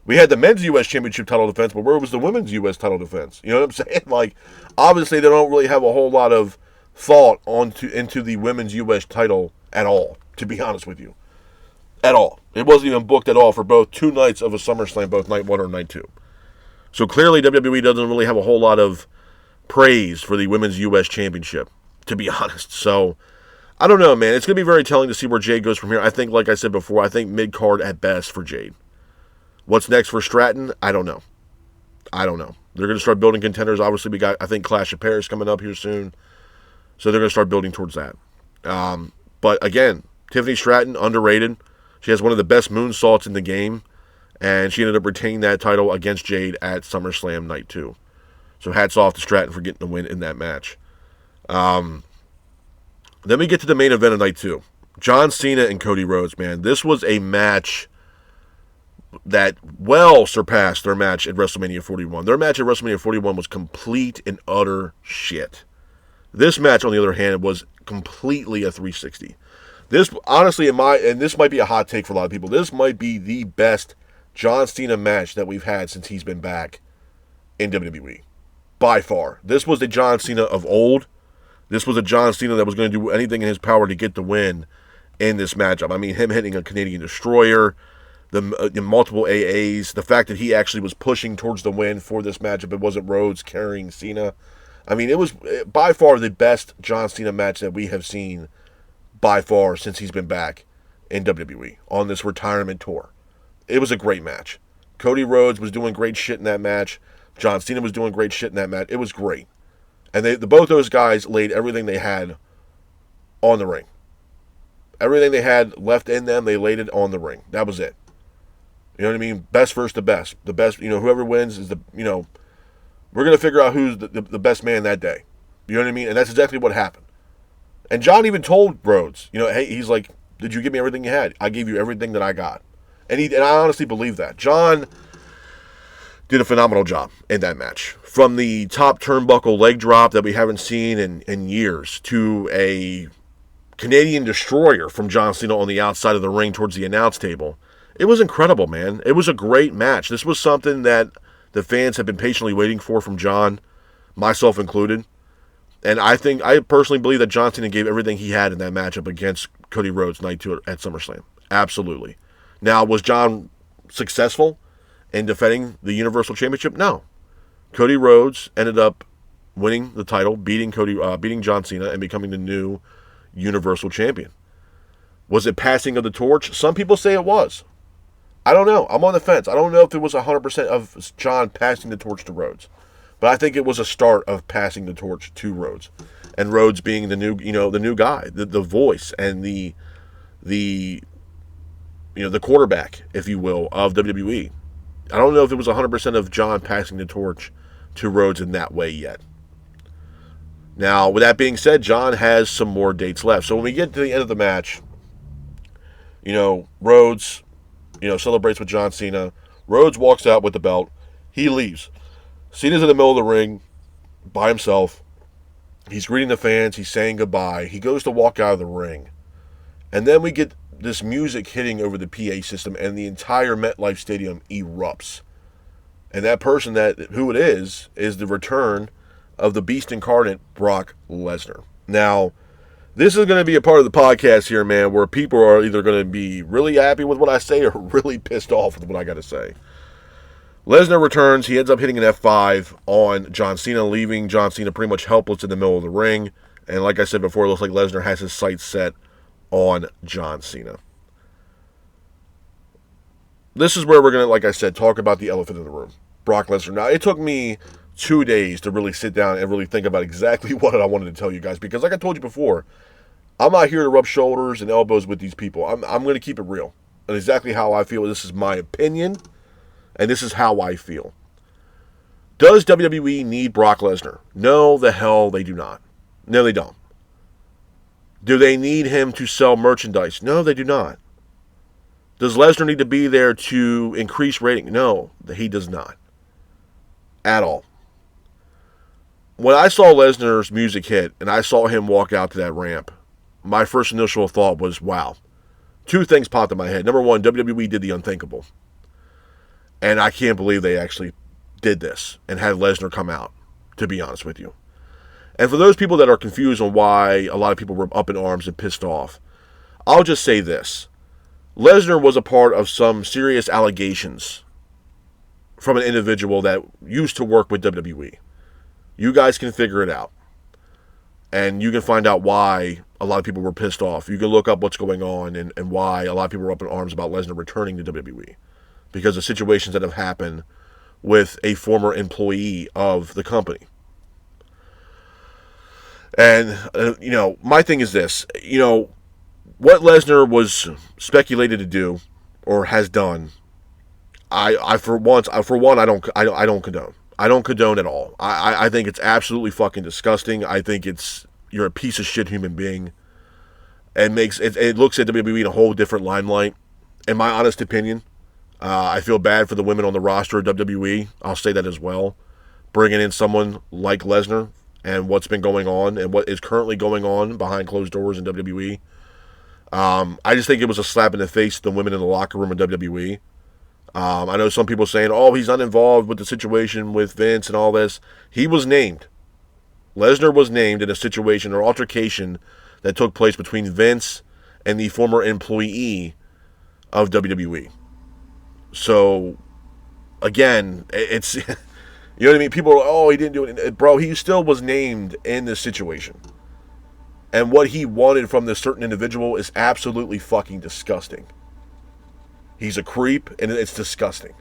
We had the Men's U.S. Championship title defense, but where was the Women's U.S. title defense? You know what I'm saying? Like, obviously, they don't really have a whole lot of thought into the Women's U.S. title at all, to be honest with you. At all. It wasn't even booked at all for both 2 nights of a SummerSlam, both night 1 or night 2. So clearly, WWE doesn't really have a whole lot of praise for the Women's U.S. Championship, to be honest. So, I don't know, man. It's going to be very telling to see where Jade goes from here. I think, like I said before, I think mid-card at best for Jade. What's next for Stratton? I don't know. They're going to start building contenders. Obviously, we got, I think, Clash of Paris coming up here soon. So they're going to start building towards that. But again, Tiffany Stratton, underrated. She has one of the best moonsaults in the game. And she ended up retaining that title against Jade at SummerSlam Night 2. So hats off to Stratton for getting the win in that match. Then we get to the main event of Night 2. John Cena and Cody Rhodes, man. This was a match that well surpassed their match at WrestleMania 41. Their match at WrestleMania 41 was complete and utter shit. This match, on the other hand, was completely a 360. This, honestly, and this might be a hot take for a lot of people, this might be the best John Cena match that we've had since he's been back in WWE. By far. This was the John Cena of old. This was a John Cena that was going to do anything in his power to get the win in this matchup. I mean, him hitting a Canadian Destroyer, the multiple AAs, the fact that he actually was pushing towards the win for this matchup. It wasn't Rhodes carrying Cena. I mean, it was by far the best John Cena match that we have seen by far since he's been back in WWE on this retirement tour. It was a great match. Cody Rhodes was doing great shit in that match. John Cena was doing great shit in that match. It was great. And both those guys laid everything they had on the ring. Everything they had left in them, they laid it on the ring. That was it. You know what I mean? Best versus the best. The best, whoever wins is we're going to figure out who's the best man that day. You know what I mean? And that's exactly what happened. And John even told Rhodes, hey, he's like, did you give me everything you had? I gave you everything that I got. And I honestly believe that. John did a phenomenal job in that match. From the top turnbuckle leg drop that we haven't seen in years to a Canadian Destroyer from John Cena on the outside of the ring towards the announce table. It was incredible, man. It was a great match. This was something that the fans have been patiently waiting for from John, myself included. And I personally believe that John Cena gave everything he had in that matchup against Cody Rhodes Night 2 at SummerSlam. Absolutely. Now, was John successful in defending the Universal Championship? No. Cody Rhodes ended up winning the title, beating John Cena, and becoming the new Universal Champion. Was it passing of the torch? Some people say it was. I don't know. I'm on the fence. I don't know if it was 100% of John passing the torch to Rhodes. But I think it was a start of passing the torch to Rhodes. And Rhodes being the new guy, the voice and the quarterback, if you will, of WWE. I don't know if it was 100% of John passing the torch to Rhodes in that way yet. Now, with that being said, John has some more dates left. So when we get to the end of the match, Rhodes, celebrates with John Cena. Rhodes walks out with the belt. He leaves. Cena's in the middle of the ring by himself. He's greeting the fans. He's saying goodbye. He goes to walk out of the ring. And then we get this music hitting over the PA system, and the entire MetLife Stadium erupts. And that person, who it is the return of the Beast Incarnate, Brock Lesnar. Now, this is going to be a part of the podcast here, man, where people are either going to be really happy with what I say or really pissed off with what I got to say. Lesnar returns. He ends up hitting an F5 on John Cena, leaving John Cena pretty much helpless in the middle of the ring. And like I said before, it looks like Lesnar has his sights set on John Cena. This is where we're going to, like I said, talk about the elephant in the room. Brock Lesnar. Now, it took me 2 days to really sit down and really think about exactly what I wanted to tell you guys. Because like I told you before, I'm not here to rub shoulders and elbows with these people. I'm going to keep it real. And exactly how I feel. This is my opinion. And this is how I feel. Does WWE need Brock Lesnar? No, the hell they do not. No, they don't. Do they need him to sell merchandise? No, they do not. Does Lesnar need to be there to increase rating? No, he does not. At all. When I saw Lesnar's music hit and I saw him walk out to that ramp, my first initial thought was, wow. 2 things popped in my head. Number 1, WWE did the unthinkable. And I can't believe they actually did this and had Lesnar come out, to be honest with you. And for those people that are confused on why a lot of people were up in arms and pissed off, I'll just say this. Lesnar was a part of some serious allegations from an individual that used to work with WWE. You guys can figure it out. And you can find out why a lot of people were pissed off. You can look up what's going on and why a lot of people were up in arms about Lesnar returning to WWE. Because of situations that have happened with a former employee of the company. And, my thing is this. What Lesnar was speculated to do, or has done, For one, I don't condone. I don't condone at all. I think it's absolutely fucking disgusting. I think you're a piece of shit human being. And it looks at WWE in a whole different limelight. In my honest opinion, I feel bad for the women on the roster of WWE. I'll say that as well. Bringing in someone like Lesnar and what's been going on and what is currently going on behind closed doors in WWE. I just think it was a slap in the face to the women in the locker room in WWE. I know some people saying, oh, he's uninvolved with the situation with Vince and all this. He was named. Lesnar was named in a situation or altercation that took place between Vince and the former employee of WWE. So, again, it's, you know what I mean? People are, oh, he didn't do it. Bro, he still was named in this situation. And what he wanted from this certain individual is absolutely fucking disgusting. He's a creep, and it's disgusting.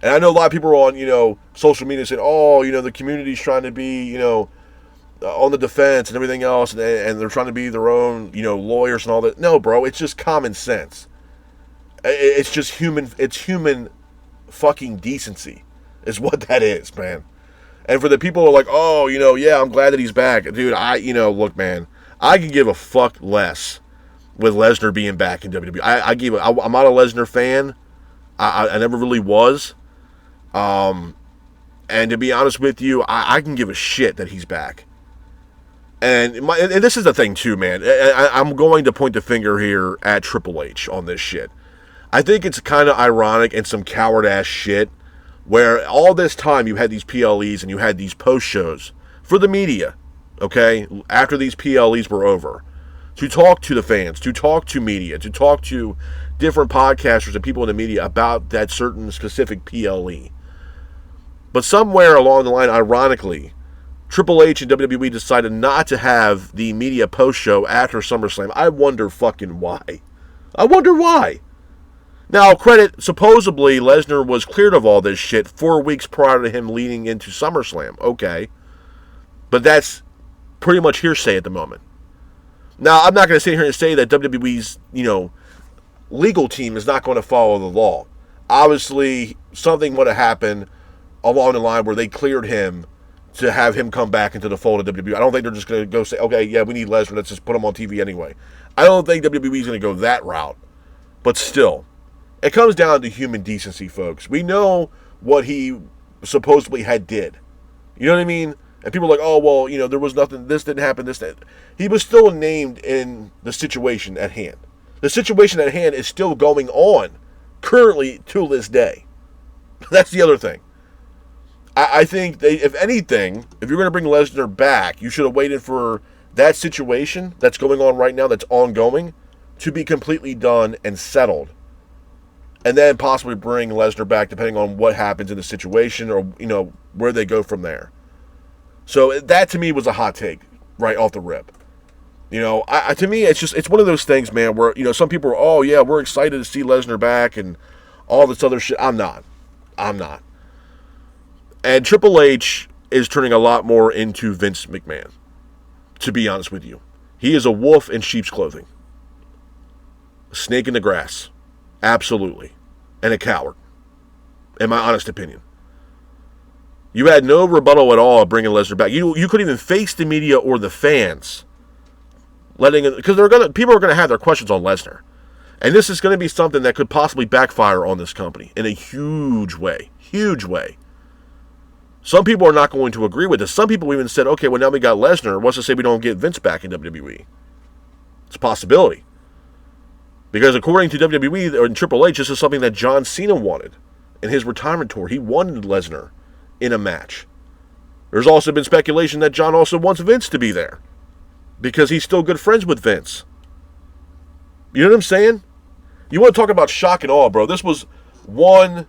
And I know a lot of people are on, social media saying, oh, the community's trying to be, on the defense and everything else, and they're trying to be their own, lawyers and all that. No, bro, it's just common sense. It's just human fucking decency is what that is, man. And for the people who are like, oh, yeah, I'm glad that he's back. Dude, look, man, I can give a fuck less with Lesnar being back in WWE. I'm not a Lesnar fan. I never really was. And to be honest with you, I can give a shit that he's back. And this is the thing too, man. I'm going to point the finger here at Triple H on this shit. I think it's kind of ironic and some coward-ass shit where all this time you had these PLEs and you had these post-shows for the media, okay, after these PLEs were over, to talk to the fans, to talk to media, to talk to different podcasters and people in the media about that certain specific PLE. But somewhere along the line, ironically, Triple H and WWE decided not to have the media post-show after SummerSlam. I wonder fucking why. I wonder why. Now, credit, supposedly Lesnar was cleared of all this shit 4 weeks prior to him leading into SummerSlam. Okay. But that's pretty much hearsay at the moment. Now, I'm not going to sit here and say that WWE's, legal team is not going to follow the law. Obviously, something would have happened along the line where they cleared him to have him come back into the fold of WWE. I don't think they're just going to go say, okay, yeah, we need Lesnar, let's just put him on TV anyway. I don't think WWE is going to go that route. But still, it comes down to human decency, folks. We know what he supposedly had did. You know what I mean? And people are like, oh, well, there was nothing, this didn't happen, this didn't. He was still named in the situation at hand. The situation at hand is still going on currently to this day. That's the other thing. I think, if anything, if you're going to bring Lesnar back, you should have waited for that situation that's going on right now, that's ongoing, to be completely done and settled. And then possibly bring Lesnar back depending on what happens in the situation or, where they go from there. So that to me was a hot take right off the rip. To me, it's one of those things, man, where, some people are, oh, yeah, we're excited to see Lesnar back and all this other shit. I'm not. And Triple H is turning a lot more into Vince McMahon, to be honest with you. He is a wolf in sheep's clothing. A snake in the grass. Absolutely. And a coward, in my honest opinion. You had no rebuttal at all of bringing Lesnar back. You couldn't even face the media or the fans, because people are gonna have their questions on Lesnar, and this is going to be something that could possibly backfire on this company in a huge way. Huge way. Some people are not going to agree with this. Some people even said, okay, well, now we got Lesnar. What's to say we don't get Vince back in WWE? It's a possibility. Because according to WWE or Triple H, this is something that John Cena wanted in his retirement tour. He wanted Lesnar in a match. There's also been speculation that John also wants Vince to be there because he's still good friends with Vince. You know what I'm saying? You want to talk about shock and awe, bro. This was one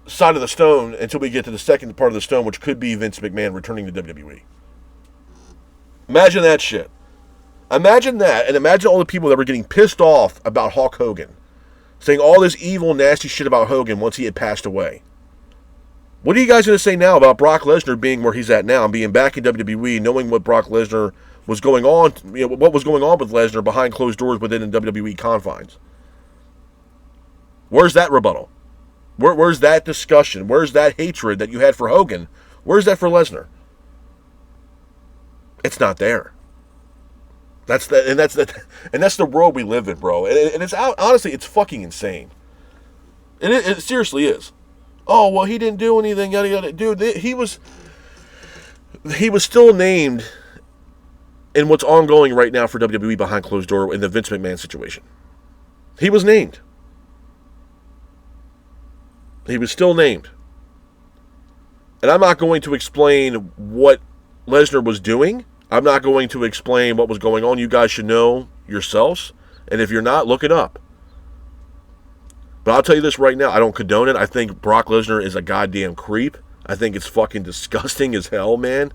side of the stone until we get to the second part of the stone, which could be Vince McMahon returning to WWE. Imagine that shit. Imagine that, and imagine all the people that were getting pissed off about Hulk Hogan, saying all this evil, nasty shit about Hogan once he had passed away. What are you guys going to say now about Brock Lesnar being where he's at now, and being back in WWE, knowing what Brock Lesnar was going on, what was going on with Lesnar behind closed doors within the WWE confines? Where's that rebuttal? Where's that discussion? Where's that hatred that you had for Hogan? Where's that for Lesnar? It's not there. That's the world we live in, bro. And it's honestly, it's fucking insane. It seriously is. Oh well, he didn't do anything. Yada yada, dude. He was still named in what's ongoing right now for WWE behind closed door in the Vince McMahon situation. He was named. He was still named. And I'm not going to explain what Lesnar was doing. I'm not going to explain what was going on. You guys should know yourselves. And if you're not, look it up. But I'll tell you this right now. I don't condone it. I think Brock Lesnar is a goddamn creep. I think it's fucking disgusting as hell, man.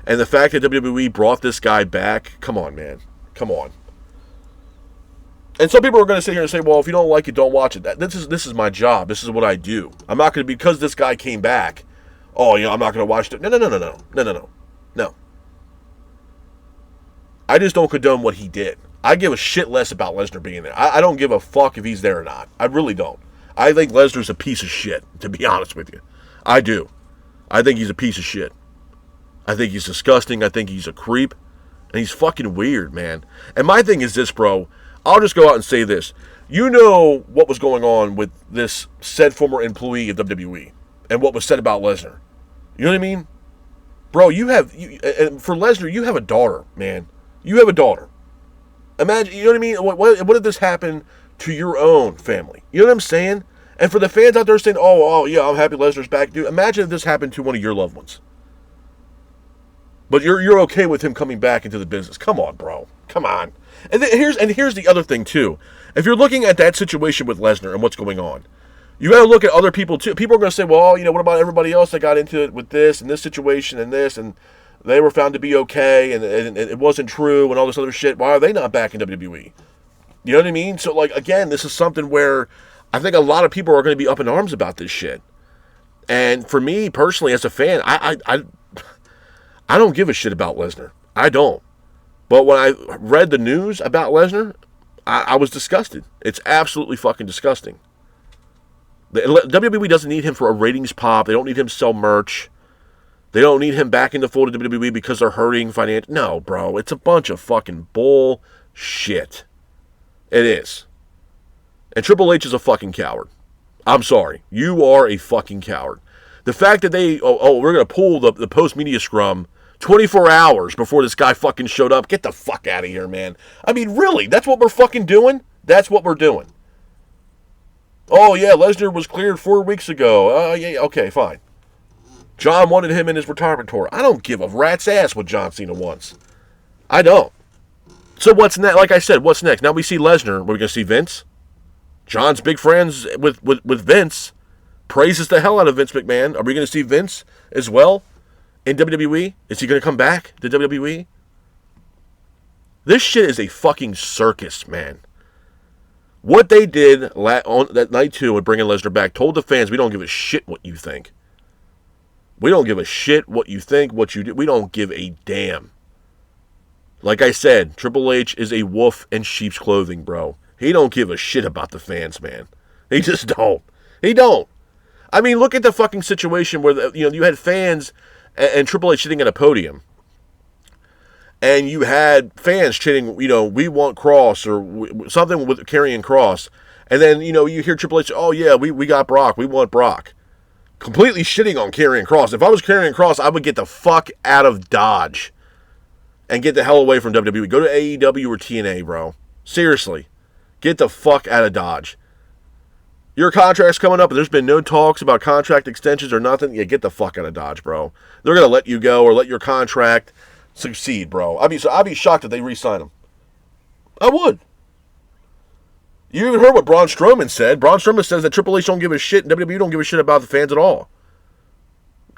And the fact that WWE brought this guy back, come on, man. Come on. And some people are going to sit here and say, well, if you don't like it, don't watch it. This is my job. This is what I do. I'm not going to, because this guy came back, oh, I'm not going to watch it. No. I just don't condone what he did. I give a shit less about Lesnar being there. I don't give a fuck if he's there or not. I really don't. I think Lesnar's a piece of shit, to be honest with you. I do. I think he's a piece of shit. I think he's disgusting. I think he's a creep. And he's fucking weird, man. And my thing is this, bro. I'll just go out and say this. You know what was going on with this said former employee of WWE and what was said about Lesnar. You know what I mean? Bro, for Lesnar, you have a daughter, man. You have a daughter. Imagine, you know what I mean? What if this happened to your own family? You know what I'm saying? And for the fans out there saying, oh yeah, I'm happy Lesnar's back, dude. Imagine if this happened to one of your loved ones. But you're okay with him coming back into the business. Come on, bro. Come on. And here's the other thing, too. If you're looking at that situation with Lesnar and what's going on, you got to look at other people, too. People are going to say, well, what about everybody else that got into it with this and this situation and this, and they were found to be okay, and it wasn't true, and all this other shit. Why are they not back in WWE? You know what I mean? So, again, this is something where I think a lot of people are going to be up in arms about this shit. And for me, personally, as a fan, I don't give a shit about Lesnar. I don't. But when I read the news about Lesnar, I was disgusted. It's absolutely fucking disgusting. The WWE doesn't need him for a ratings pop. They don't need him to sell merch. They don't need him back in the fold of WWE because they're hurting financially. No, bro. It's a bunch of fucking bullshit. It is. And Triple H is a fucking coward. I'm sorry. You are a fucking coward. The fact that we're going to pull the post-media scrum 24 hours before this guy fucking showed up. Get the fuck out of here, man. I mean, really? That's what we're fucking doing? That's what we're doing. Oh, yeah, Lesnar was cleared 4 weeks ago. Yeah, okay, fine. John wanted him in his retirement tour. I don't give a rat's ass what John Cena wants. I don't. So what's next? Like I said, what's next? Now we see Lesnar. We're going to see Vince. John's big friends with Vince. Praises the hell out of Vince McMahon. Are we going to see Vince as well in WWE? Is he going to come back to WWE? This shit is a fucking circus, man. What they did on that night, too, with bringing Lesnar back, told the fans, we don't give a shit what you think. We don't give a shit what you think, what you do. We don't give a damn. Like I said, Triple H is a wolf in sheep's clothing, bro. He don't give a shit about the fans, man. He just don't. He don't. I mean, look at the fucking situation where you had fans and Triple H sitting at a podium, and you had fans chanting, we want Cross or something with carrying Cross, and then you hear Triple H, oh yeah, we got Brock, we want Brock, completely shitting on carrying Cross. If I was carrying Cross, I would get the fuck out of Dodge and get the hell away from WWE. Go to AEW or TNA, bro. Seriously, get the fuck out of Dodge. Your contract's coming up, and there's been no talks about contract extensions or nothing. Yeah, get the fuck out of Dodge, bro. They're going to let you go or let your contract succeed, bro. I'd be shocked if they re-sign him. I would. You even heard what Braun Strowman said. Braun Strowman says that Triple H don't give a shit, and WWE don't give a shit about the fans at all.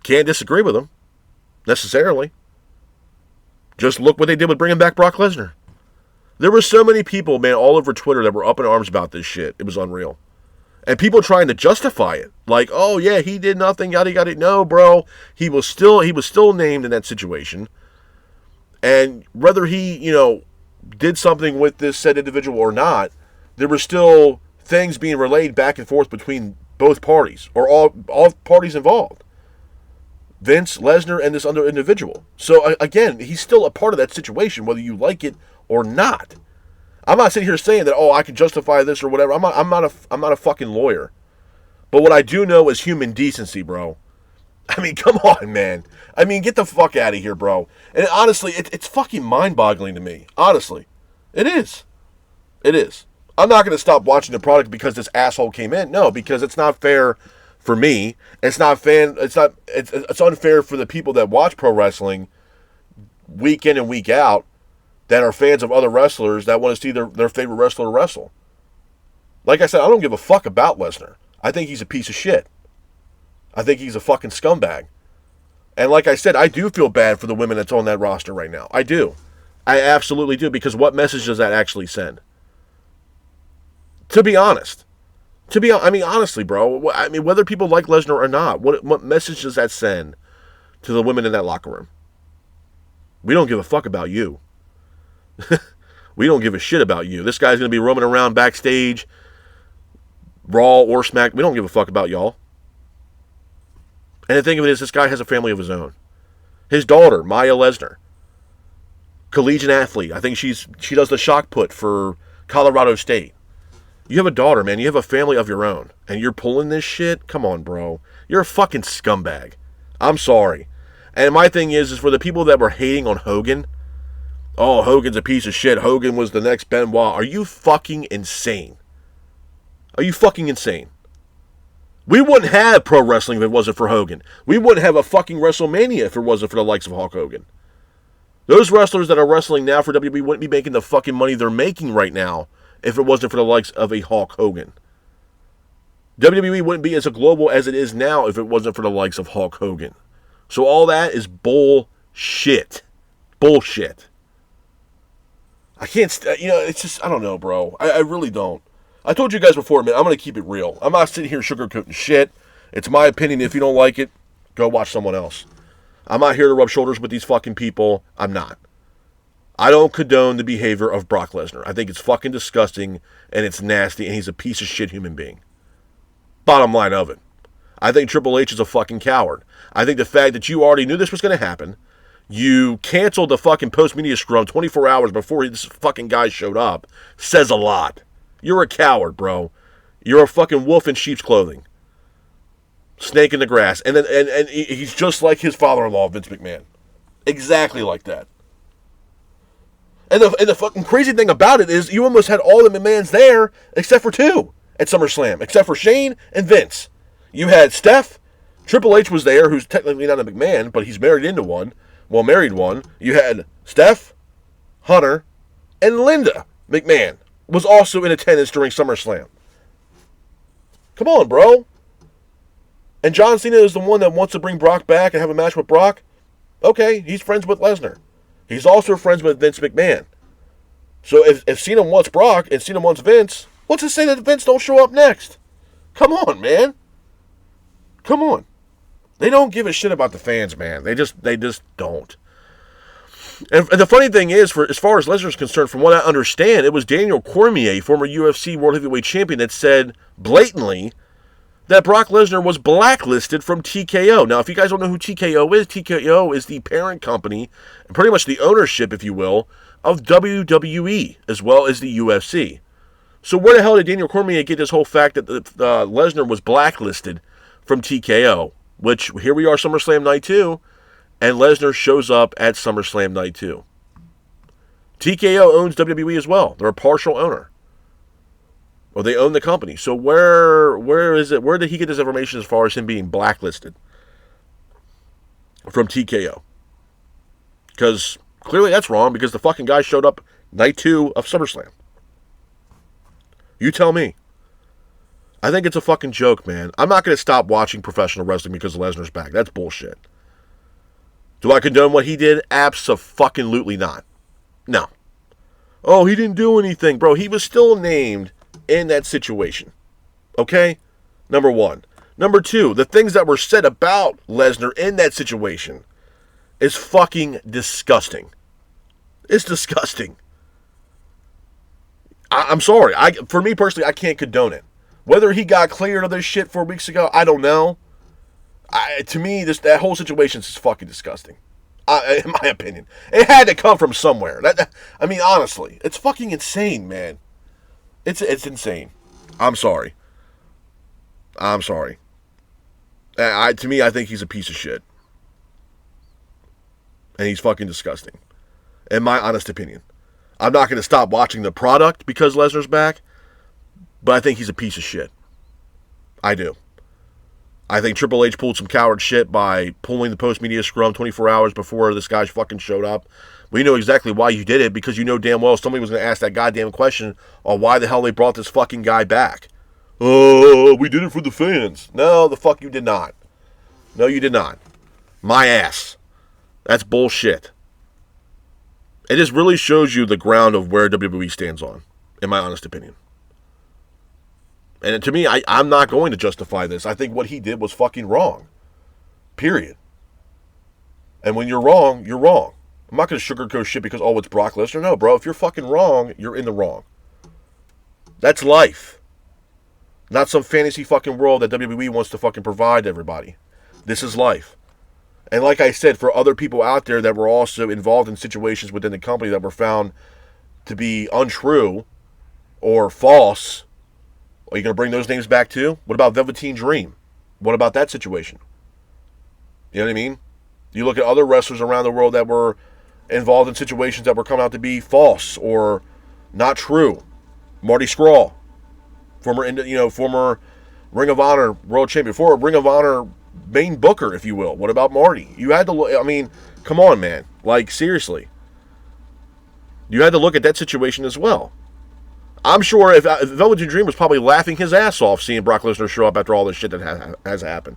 Can't disagree with him, necessarily. Just look what they did with bringing back Brock Lesnar. There were so many people, man, all over Twitter that were up in arms about this shit. It was unreal. And people trying to justify it. Like, oh, yeah, he did nothing, yada, yada. No, bro. He was still named in that situation. And whether he, did something with this said individual or not, there were still things being relayed back and forth between both parties or all parties involved. Vince, Lesnar, and this other individual. So again, he's still a part of that situation, whether you like it or not. I'm not sitting here saying that, I can justify this or whatever. I'm not a fucking lawyer. But what I do know is human decency, bro. I mean, come on, man. I mean, get the fuck out of here, bro. And honestly, it's fucking mind-boggling to me. Honestly. It is. It is. I'm not going to stop watching the product because this asshole came in. No, because it's not fair for me. It's not fair. It's unfair for the people that watch pro wrestling week in and week out that are fans of other wrestlers that want to see their favorite wrestler wrestle. Like I said, I don't give a fuck about Lesnar. I think he's a piece of shit. I think he's a fucking scumbag. And like I said, I do feel bad for the women that's on that roster right now. I do. I absolutely do, because what message does that actually send? To be honest. Honestly, bro. I mean, whether people like Lesnar or not, what message does that send to the women in that locker room? We don't give a fuck about you. We don't give a shit about you. This guy's going to be roaming around backstage, Raw or Smack. We don't give a fuck about y'all. And the thing of it is, this guy has a family of his own. His daughter, Maya Lesnar, collegiate athlete. I think she does the shock put for Colorado State. You have a daughter, man. You have a family of your own. And you're pulling this shit? Come on, bro. You're a fucking scumbag. I'm sorry. And my thing is for the people that were hating on Hogan, Hogan's a piece of shit. Hogan was the next Benoit. Are you fucking insane? Are you fucking insane? We wouldn't have pro wrestling if it wasn't for Hogan. We wouldn't have a fucking WrestleMania if it wasn't for the likes of Hulk Hogan. Those wrestlers that are wrestling now for WWE wouldn't be making the fucking money they're making right now if it wasn't for the likes of a Hulk Hogan. WWE wouldn't be as global as it is now if it wasn't for the likes of Hulk Hogan. So all that is bullshit. Bullshit. I can't, it's just, I don't know, bro. I really don't. I told you guys before, man, I'm going to keep it real. I'm not sitting here sugarcoating shit. It's my opinion. If you don't like it, go watch someone else. I'm not here to rub shoulders with these fucking people. I'm not. I don't condone the behavior of Brock Lesnar. I think it's fucking disgusting, and it's nasty, and he's a piece of shit human being. Bottom line of it. I think Triple H is a fucking coward. I think the fact that you already knew this was going to happen, you canceled the fucking post-media scrum 24 hours before this fucking guy showed up, says a lot. You're a coward, bro. You're a fucking wolf in sheep's clothing. Snake in the grass. And he's just like his father-in-law, Vince McMahon. Exactly like that. And the fucking crazy thing about it is you almost had all the McMahons there except for two at SummerSlam. Except for Shane and Vince. You had Steph. Triple H was there, who's technically not a McMahon, but he's married into one. Well, married one. You had Steph, Hunter, and Linda McMahon was also in attendance during SummerSlam. Come on, bro. And John Cena is the one that wants to bring Brock back and have a match with Brock. Okay, he's friends with Lesnar. He's also friends with Vince McMahon. So if Cena wants Brock and Cena wants Vince, what's to say that Vince don't show up next? Come on, man. Come on. They don't give a shit about the fans, man. They just don't. And the funny thing is, as far as Lesnar's concerned, from what I understand, it was Daniel Cormier, former UFC World Heavyweight Champion, that said blatantly that Brock Lesnar was blacklisted from TKO. Now, if you guys don't know who TKO is the parent company, and pretty much the ownership, if you will, of WWE, as well as the UFC. So where the hell did Daniel Cormier get this whole fact that Lesnar was blacklisted from TKO? Which, here we are, SummerSlam Night 2, and Lesnar shows up at SummerSlam Night 2. TKO owns WWE as well. They're a partial owner. Or they own the company. So where is it? Where did he get this information as far as him being blacklisted from TKO? Because clearly that's wrong, because the fucking guy showed up Night 2 of SummerSlam. You tell me. I think it's a fucking joke, man. I'm not going to stop watching professional wrestling because Lesnar's back. That's bullshit. Do I condone what he did? Abso-fucking-lutely not. No. Oh, he didn't do anything. Bro, he was still named in that situation. Okay? Number one. Number two, the things that were said about Lesnar in that situation is fucking disgusting. It's disgusting. I'm sorry. For me personally, I can't condone it. Whether he got cleared of this shit 4 weeks ago, I don't know. To me, that whole situation is fucking disgusting. In my opinion. It had to come from somewhere. I mean, honestly, it's fucking insane, man. It's insane. I'm sorry. To me, I think he's a piece of shit. And he's fucking disgusting. In my honest opinion. I'm not going to stop watching the product because Lesnar's back, but I think he's a piece of shit. I do. I think Triple H pulled some coward shit by pulling the post-media scrum 24 hours before this guy fucking showed up. We know exactly why you did it, because you know damn well somebody was going to ask that goddamn question on why the hell they brought this fucking guy back. Oh, we did it for the fans. No, the fuck you did not. No, you did not. My ass. That's bullshit. It just really shows you the ground of where WWE stands on, in my honest opinion. And to me, I'm not going to justify this. I think what he did was fucking wrong. Period. And when you're wrong, you're wrong. I'm not going to sugarcoat shit because, oh, it's Brock Lesnar. No, bro. If you're fucking wrong, you're in the wrong. That's life. Not some fantasy fucking world that WWE wants to fucking provide to everybody. This is life. And like I said, for other people out there that were also involved in situations within the company that were found to be untrue or false, are you going to bring those names back too? What about Velveteen Dream? What about that situation? You know what I mean? You look at other wrestlers around the world that were involved in situations that were coming out to be false or not true. Marty Scurll, former Ring of Honor World Champion, former Ring of Honor main booker, if you will. What about Marty? You had to look, I mean, come on, man. Like, seriously. You had to look at that situation as well. I'm sure if Velveteen Dream was probably laughing his ass off seeing Brock Lesnar show up after all this shit that has happened.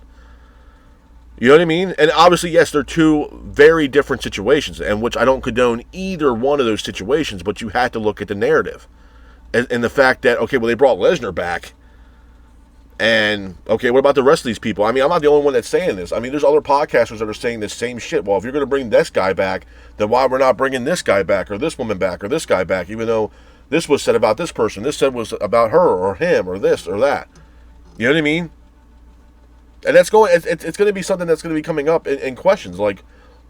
You know what I mean? And obviously, yes, they're two very different situations, and which I don't condone either one of those situations, but you had to look at the narrative. And the fact that, okay, well, they brought Lesnar back, and, okay, what about the rest of these people? I mean, I'm not the only one that's saying this. I mean, there's other podcasters that are saying this same shit. Well, if you're going to bring this guy back, then why we're not bringing this guy back, or this woman back, or this guy back, even though this was said about this person, this said was about her, or him, or this, or that. You know what I mean? And that's going. It's going to be something that's going to be coming up in questions like,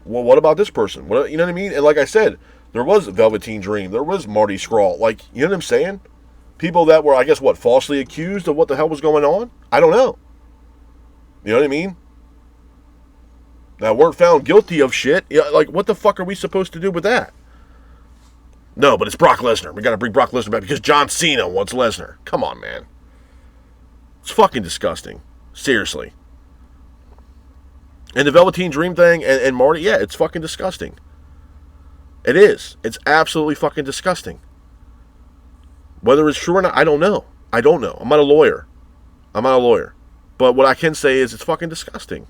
well, what about this person? What, you know what I mean? And like I said, there was Velveteen Dream, there was Marty Scurll. Like, you know what I'm saying? People that were, I guess, falsely accused of what the hell was going on. I don't know. You know what I mean? That weren't found guilty of shit. Yeah, like, what the fuck are we supposed to do with that? No, but it's Brock Lesnar. We got to bring Brock Lesnar back because John Cena wants Lesnar. Come on, man. It's fucking disgusting. Seriously. And the Velveteen Dream thing and Marty, yeah, it's fucking disgusting. It is. It's absolutely fucking disgusting. Whether it's true or not, I don't know. I'm not a lawyer. But what I can say is it's fucking disgusting.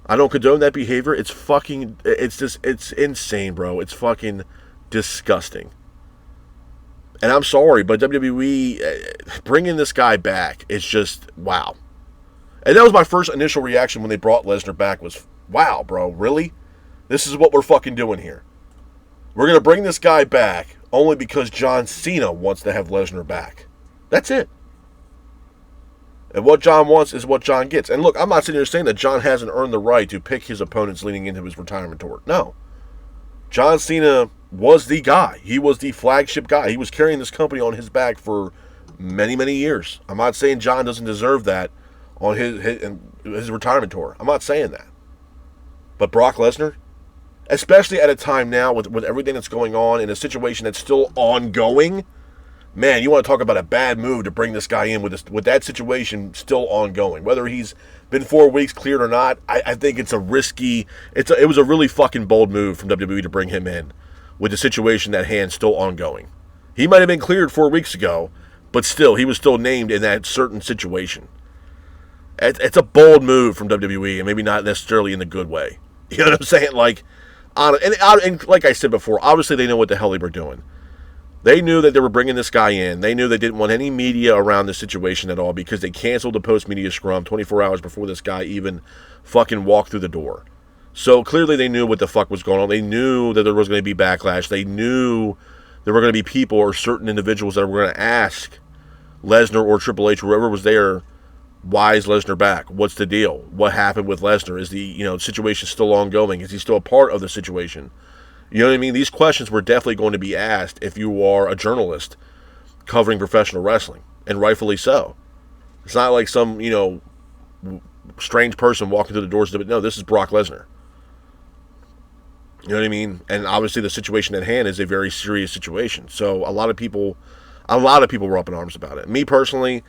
I don't condone that behavior. It's insane, bro. It's fucking disgusting. And I'm sorry, but WWE bringing this guy back is just, wow. And that was my first initial reaction when they brought Lesnar back was, wow, bro, really? This is what we're fucking doing here. We're going to bring this guy back only because John Cena wants to have Lesnar back. That's it. And what John wants is what John gets. And look, I'm not sitting here saying that John hasn't earned the right to pick his opponents leading into his retirement tour. No. John Cena was the guy. He was the flagship guy. He was carrying this company on his back for many, many years. I'm not saying John doesn't deserve that on his retirement tour. I'm not saying that. But Brock Lesnar, especially at a time now with everything that's going on in a situation that's still ongoing, man, you want to talk about a bad move to bring this guy in with that situation still ongoing. Whether he's been 4 weeks cleared or not, I think it's a risky, it was a really fucking bold move from WWE to bring him in with the situation at hand still ongoing. He might have been cleared 4 weeks ago, but still, he was still named in that certain situation. It's a bold move from WWE, and maybe not necessarily in the good way. You know what I'm saying? Like, and like I said before, obviously they know what the hell they were doing. They knew that they were bringing this guy in. They knew they didn't want any media around the situation at all because they canceled the post-media scrum 24 hours before this guy even fucking walked through the door. So clearly they knew what the fuck was going on. They knew that there was going to be backlash. They knew there were going to be people or certain individuals that were going to ask Lesnar or Triple H, whoever was there, why is Lesnar back? What's the deal? What happened with Lesnar? Is the situation still ongoing? Is he still a part of the situation? You know what I mean? These questions were definitely going to be asked if you are a journalist covering professional wrestling, and rightfully so. It's not like some, strange person walking through the doors of it. No, this is Brock Lesnar. You know what I mean? And obviously the situation at hand is a very serious situation. So a lot of people were up in arms about it. Me personally,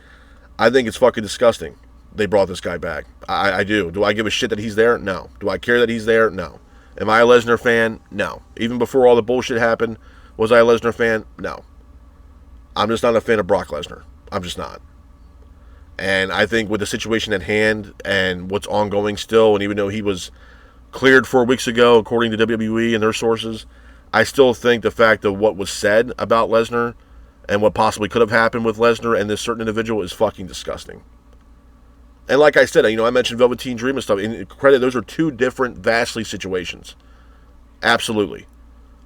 I think it's fucking disgusting they brought this guy back. I do. Do I give a shit that he's there? No. Do I care that he's there? No. Am I a Lesnar fan? No. Even before all the bullshit happened, was I a Lesnar fan? No. I'm just not a fan of Brock Lesnar. I'm just not. And I think with the situation at hand and what's ongoing still, and even though he was cleared 4 weeks ago, according to WWE and their sources, I still think the fact of what was said about Lesnar and what possibly could have happened with Lesnar and this certain individual is fucking disgusting. And like I said, I mentioned Velveteen Dream and stuff. In credit, those are two different, vastly situations. Absolutely.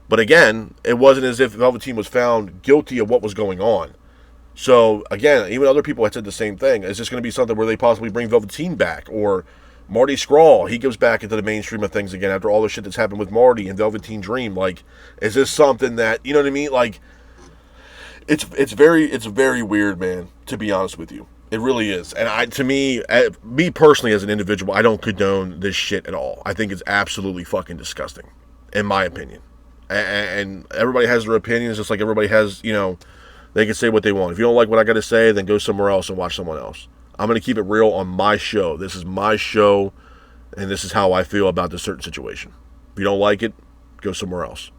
But again, it wasn't as if Velveteen was found guilty of what was going on. So, again, even other people had said the same thing. Is this going to be something where they possibly bring Velveteen back? Or Marty Scurll, he goes back into the mainstream of things again after all the shit that's happened with Marty and Velveteen Dream. Like, is this something that, you know what I mean? Like, it's very weird, man, to be honest with you. It really is. And me personally as an individual, I don't condone this shit at all. I think it's absolutely fucking disgusting, in my opinion. And everybody has their opinions, just like everybody has, they can say what they want. If you don't like what I got to say, then go somewhere else and watch someone else. I'm going to keep it real on my show. This is my show, and this is how I feel about this certain situation. If you don't like it, go somewhere else.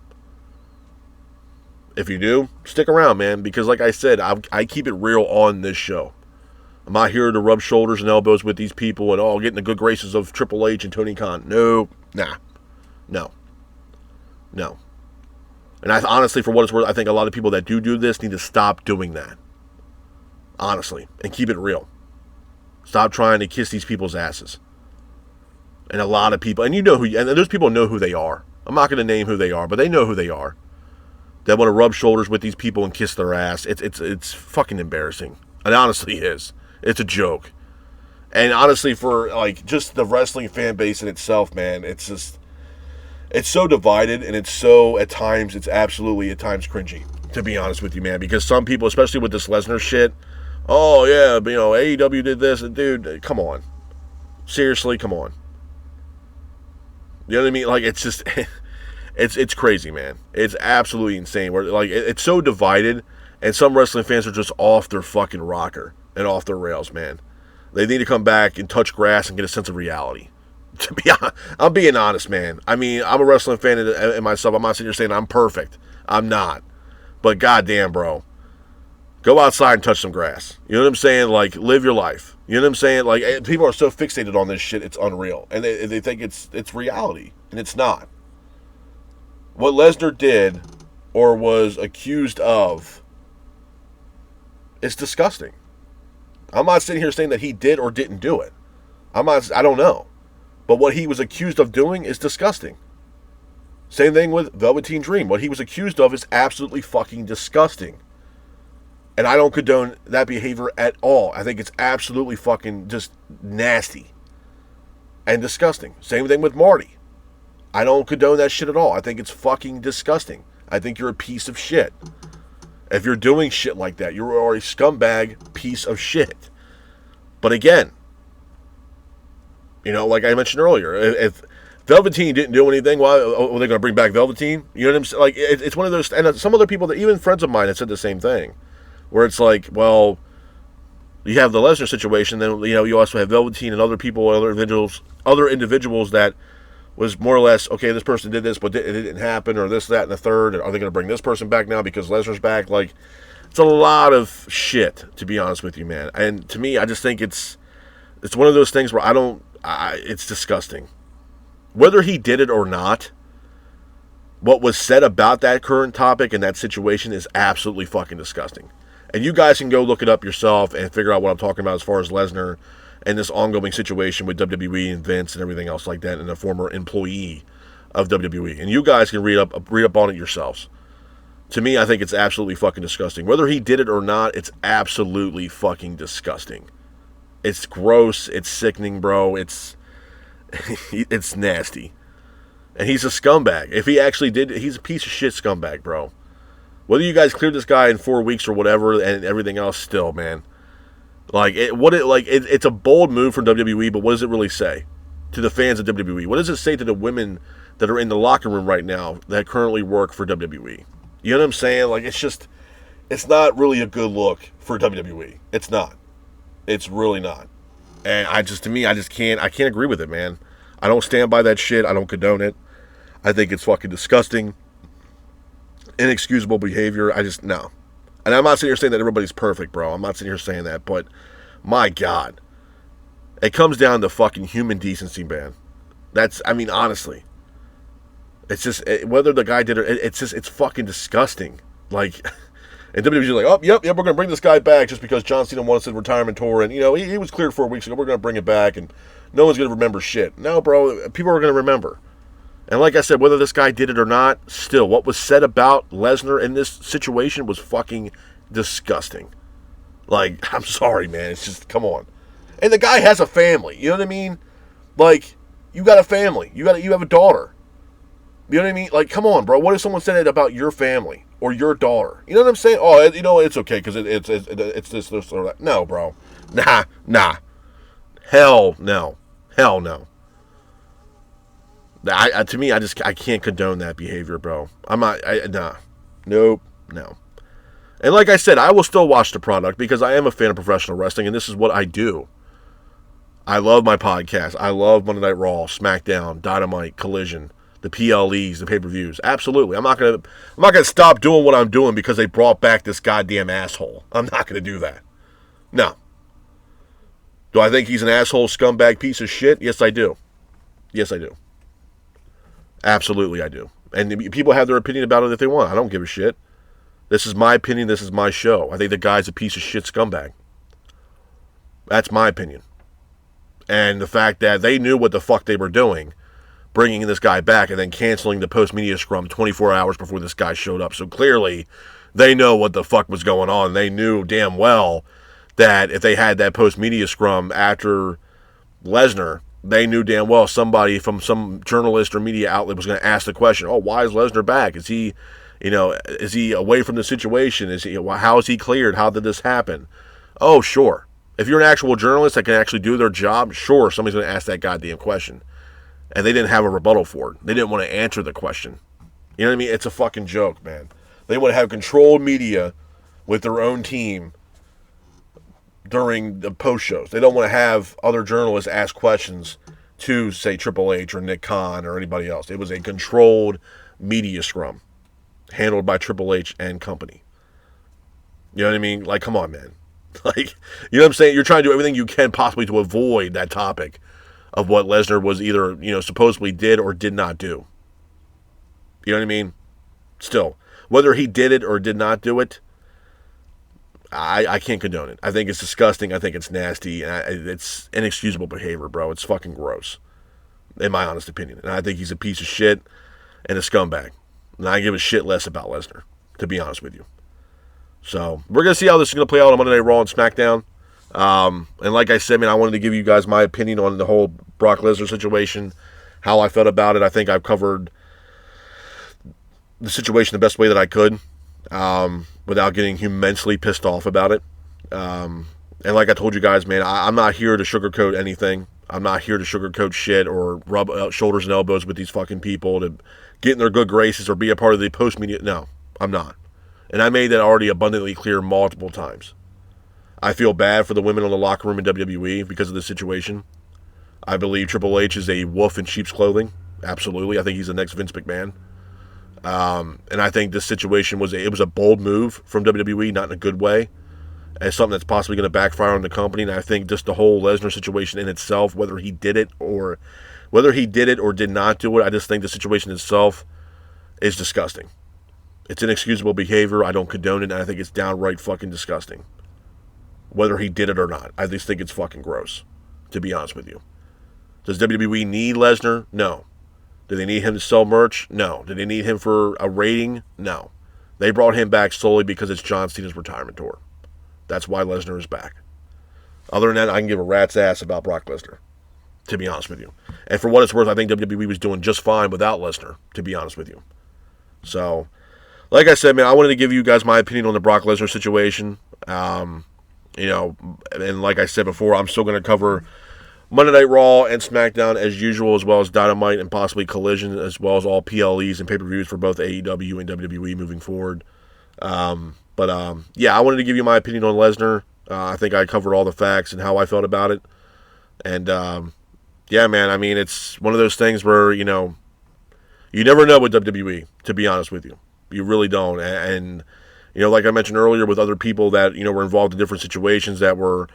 If you do, stick around, man, because like I said, I keep it real on this show. I'm not here to rub shoulders and elbows with these people and get in the good graces of Triple H and Tony Khan. No. And honestly, for what it's worth, I think a lot of people that do this need to stop doing that. Honestly. And keep it real. Stop trying to kiss these people's asses. And a lot of people, and and those people know who they are. I'm not going to name who they are, but they know who they are. That want to rub shoulders with these people and kiss their ass. It's fucking embarrassing. It honestly is. It's a joke. And honestly, for just the wrestling fan base in itself, man, it's so divided, and it's absolutely at times cringy, to be honest with you, man. Because some people, especially with this Lesnar shit, oh yeah, AEW did this, and dude, come on, seriously, come on. You know what I mean? Like, it's just, it's crazy, man. It's absolutely insane. Where it's so divided, and some wrestling fans are just off their fucking rocker and off their rails, man. They need to come back and touch grass and get a sense of reality. To be honest, I'm being honest, man. I mean, I'm a wrestling fan in myself. I'm not sitting here saying I'm perfect. I'm not. But goddamn, bro. Go outside and touch some grass. You know what I'm saying? Like, live your life. You know what I'm saying? Like, people are so fixated on this shit, it's unreal. And they think it's reality. And it's not. What Lesnar did, or was accused of, is disgusting. I'm not sitting here saying that he did or didn't do it. I don't know. But what he was accused of doing is disgusting. Same thing with Velveteen Dream. What he was accused of is absolutely fucking disgusting. And I don't condone that behavior at all. I think it's absolutely fucking just nasty and disgusting. Same thing with Marty. I don't condone that shit at all. I think it's fucking disgusting. I think you're a piece of shit. If you're doing shit like that, you are a scumbag piece of shit. But again, like I mentioned earlier, if Velveteen didn't do anything, why are they going to bring back Velveteen? You know what I'm saying? Like, it's one of those, and some other people, that even friends of mine have said the same thing, where it's like, well, you have the Lesnar situation, then you also have Velveteen and other people, other individuals that was more or less, okay, this person did this, but it didn't happen, or this, that, and the third. Are they going to bring this person back now because Lesnar's back? Like, it's a lot of shit, to be honest with you, man. And to me, I just think it's one of those things where it's disgusting. Whether he did it or not, what was said about that current topic and that situation is absolutely fucking disgusting. And you guys can go look it up yourself and figure out what I'm talking about as far as Lesnar and this ongoing situation with WWE and Vince and everything else like that, and a former employee of WWE. And you guys can read up on it yourselves. To me, I think it's absolutely fucking disgusting. Whether he did it or not, it's absolutely fucking disgusting. It's gross. It's sickening, bro. It's nasty. And he's a scumbag. If he actually did, he's a piece of shit scumbag, bro. Whether you guys cleared this guy in 4 weeks or whatever, and everything else, still, man. It's a bold move from WWE, but what does it really say to the fans of WWE? What does it say to the women that are in the locker room right now that currently work for WWE? You know what I'm saying? Like, it's not really a good look for WWE. It's not. It's really not. And I can't agree with it, man. I don't stand by that shit. I don't condone it. I think it's fucking disgusting. Inexcusable behavior. No. And I'm not sitting here saying that everybody's perfect, bro. I'm not sitting here saying that, but my God. It comes down to fucking human decency, man. Honestly. It's just, whether the guy did it, it's fucking disgusting. Like, and WWE's like, oh, yep, we're going to bring this guy back just because John Cena wants a retirement tour, and, he was cleared 4 weeks ago, we're going to bring it back, and no one's going to remember shit. No, bro, people are going to remember. And like I said, whether this guy did it or not, still, what was said about Lesnar in this situation was fucking disgusting. Like, I'm sorry, man, it's just, come on. And the guy has a family, you know what I mean? Like, you got a family, you have a daughter. You know what I mean? Like, come on, bro. What if someone said it about your family or your daughter? You know what I'm saying? Oh, it's okay because it's this or that. No, bro. Nah. Hell no. To me, I can't condone that behavior, bro. I'm not. Nah. Nope. No. And like I said, I will still watch the product because I am a fan of professional wrestling, and this is what I do. I love my podcast. I love Monday Night Raw, SmackDown, Dynamite, Collision. The PLEs, the pay-per-views. Absolutely. I'm not gonna stop doing what I'm doing because they brought back this goddamn asshole. I'm not gonna do that. No. Do I think he's an asshole, scumbag piece of shit? Yes, I do. Yes, I do. Absolutely, I do. And people have their opinion about it if they want. I don't give a shit. This is my opinion. This is my show. I think the guy's a piece of shit scumbag. That's my opinion. And the fact that they knew what the fuck they were doing, bringing this guy back and then canceling the post-media scrum 24 hours before this guy showed up. So clearly, they know what the fuck was going on. They knew damn well that if they had that post-media scrum after Lesnar, they knew damn well somebody from some journalist or media outlet was going to ask the question, oh, why is Lesnar back? Is he away from the situation? How is he cleared? How did this happen? Oh, sure. If you're an actual journalist that can actually do their job, sure, somebody's going to ask that goddamn question. And they didn't have a rebuttal for it. They didn't want to answer the question. You know what I mean? It's a fucking joke, man. They want to have controlled media with their own team during the post shows. They don't want to have other journalists ask questions to, say, Triple H or Nick Khan or anybody else. It was a controlled media scrum handled by Triple H and company. You know what I mean? Like, come on, man. Like, you know what I'm saying? You're trying to do everything you can possibly to avoid that topic of what Lesnar was either, supposedly did or did not do. You know what I mean? Still, whether he did it or did not do it, I can't condone it. I think it's disgusting. I think it's nasty. And it's inexcusable behavior, bro. It's fucking gross, in my honest opinion. And I think he's a piece of shit and a scumbag. And I give a shit less about Lesnar, to be honest with you. So, we're going to see how this is going to play out on Monday Night Raw and SmackDown. And like I said, man, I wanted to give you guys my opinion on the whole Brock Lesnar situation, how I felt about it. I think I've covered the situation the best way that I could, without getting immensely pissed off about it. And like I told you guys, man, I'm not here to sugarcoat anything. I'm not here to sugarcoat shit or rub shoulders and elbows with these fucking people to get in their good graces or be a part of the post-media. No, I'm not. And I made that already abundantly clear multiple times. I feel bad for the women in the locker room in WWE because of this situation. I believe Triple H is a wolf in sheep's clothing. Absolutely. I think he's the next Vince McMahon. And I think this situation was a bold move from WWE, not in a good way. And something that's possibly going to backfire on the company. And I think just the whole Lesnar situation in itself, whether he did it or did not do it, I just think the situation itself is disgusting. It's inexcusable behavior. I don't condone it, and I think it's downright fucking disgusting. Whether he did it or not. I just think it's fucking gross, to be honest with you. Does WWE need Lesnar? No. Do they need him to sell merch? No. Do they need him for a rating? No. They brought him back solely because it's John Cena's retirement tour. That's why Lesnar is back. Other than that, I can give a rat's ass about Brock Lesnar, to be honest with you. And for what it's worth, I think WWE was doing just fine without Lesnar, to be honest with you. So, like I said, man, I wanted to give you guys my opinion on the Brock Lesnar situation. You know, and like I said before, I'm still going to cover Monday Night Raw and SmackDown as usual, as well as Dynamite and possibly Collision, as well as all PLEs and pay-per-views for both AEW and WWE moving forward. Yeah, I wanted to give you my opinion on Lesnar. I think I covered all the facts and how I felt about it. And, yeah, man, I mean, it's one of those things where, you know, you never know with WWE, to be honest with you. You really don't. And you know, like I mentioned earlier with other people that, you know, were involved in different situations that were,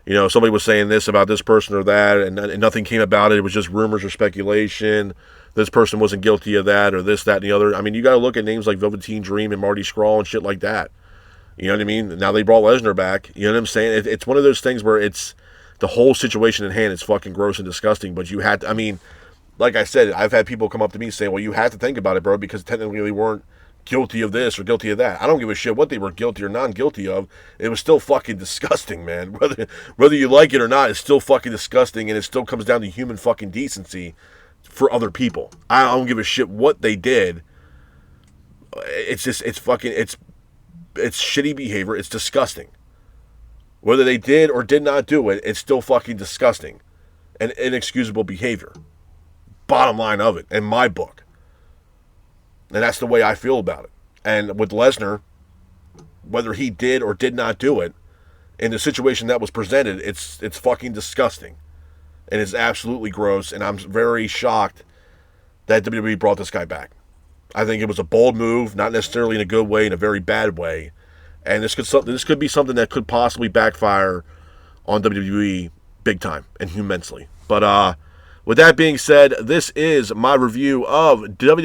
you know, somebody was saying this about this person or that, and nothing came about it. It was just rumors or speculation. This person wasn't guilty of that or this, that, and the other. I mean, you got to look at names like Velveteen Dream and Marty Scurll and shit like that. You know what I mean? Now they brought Lesnar back. You know what I'm saying? It's one of those things where it's the whole situation in hand is fucking gross and disgusting. But you had to, I mean, like I said, I've had people come up to me saying, well, you had to think about it, bro, because technically they weren't guilty of this or guilty of that. I don't give a shit what they were guilty or non-guilty of. It was still fucking disgusting, man. Whether you like it or not, it's still fucking disgusting, and it still comes down to human fucking decency for other people. I don't give a shit what they did. It's just, it's shitty behavior. It's disgusting. Whether they did or did not do it, it's still fucking disgusting and inexcusable behavior. Bottom line of it, in my book. And that's the way I feel about it. And with Lesnar, whether he did or did not do it, in the situation that was presented, it's fucking disgusting. And it's absolutely gross. And I'm very shocked that WWE brought this guy back. I think it was a bold move, not necessarily in a good way, in a very bad way. And this could be something that could possibly backfire on WWE big time and immensely. But with that being said, this is my review of WWE.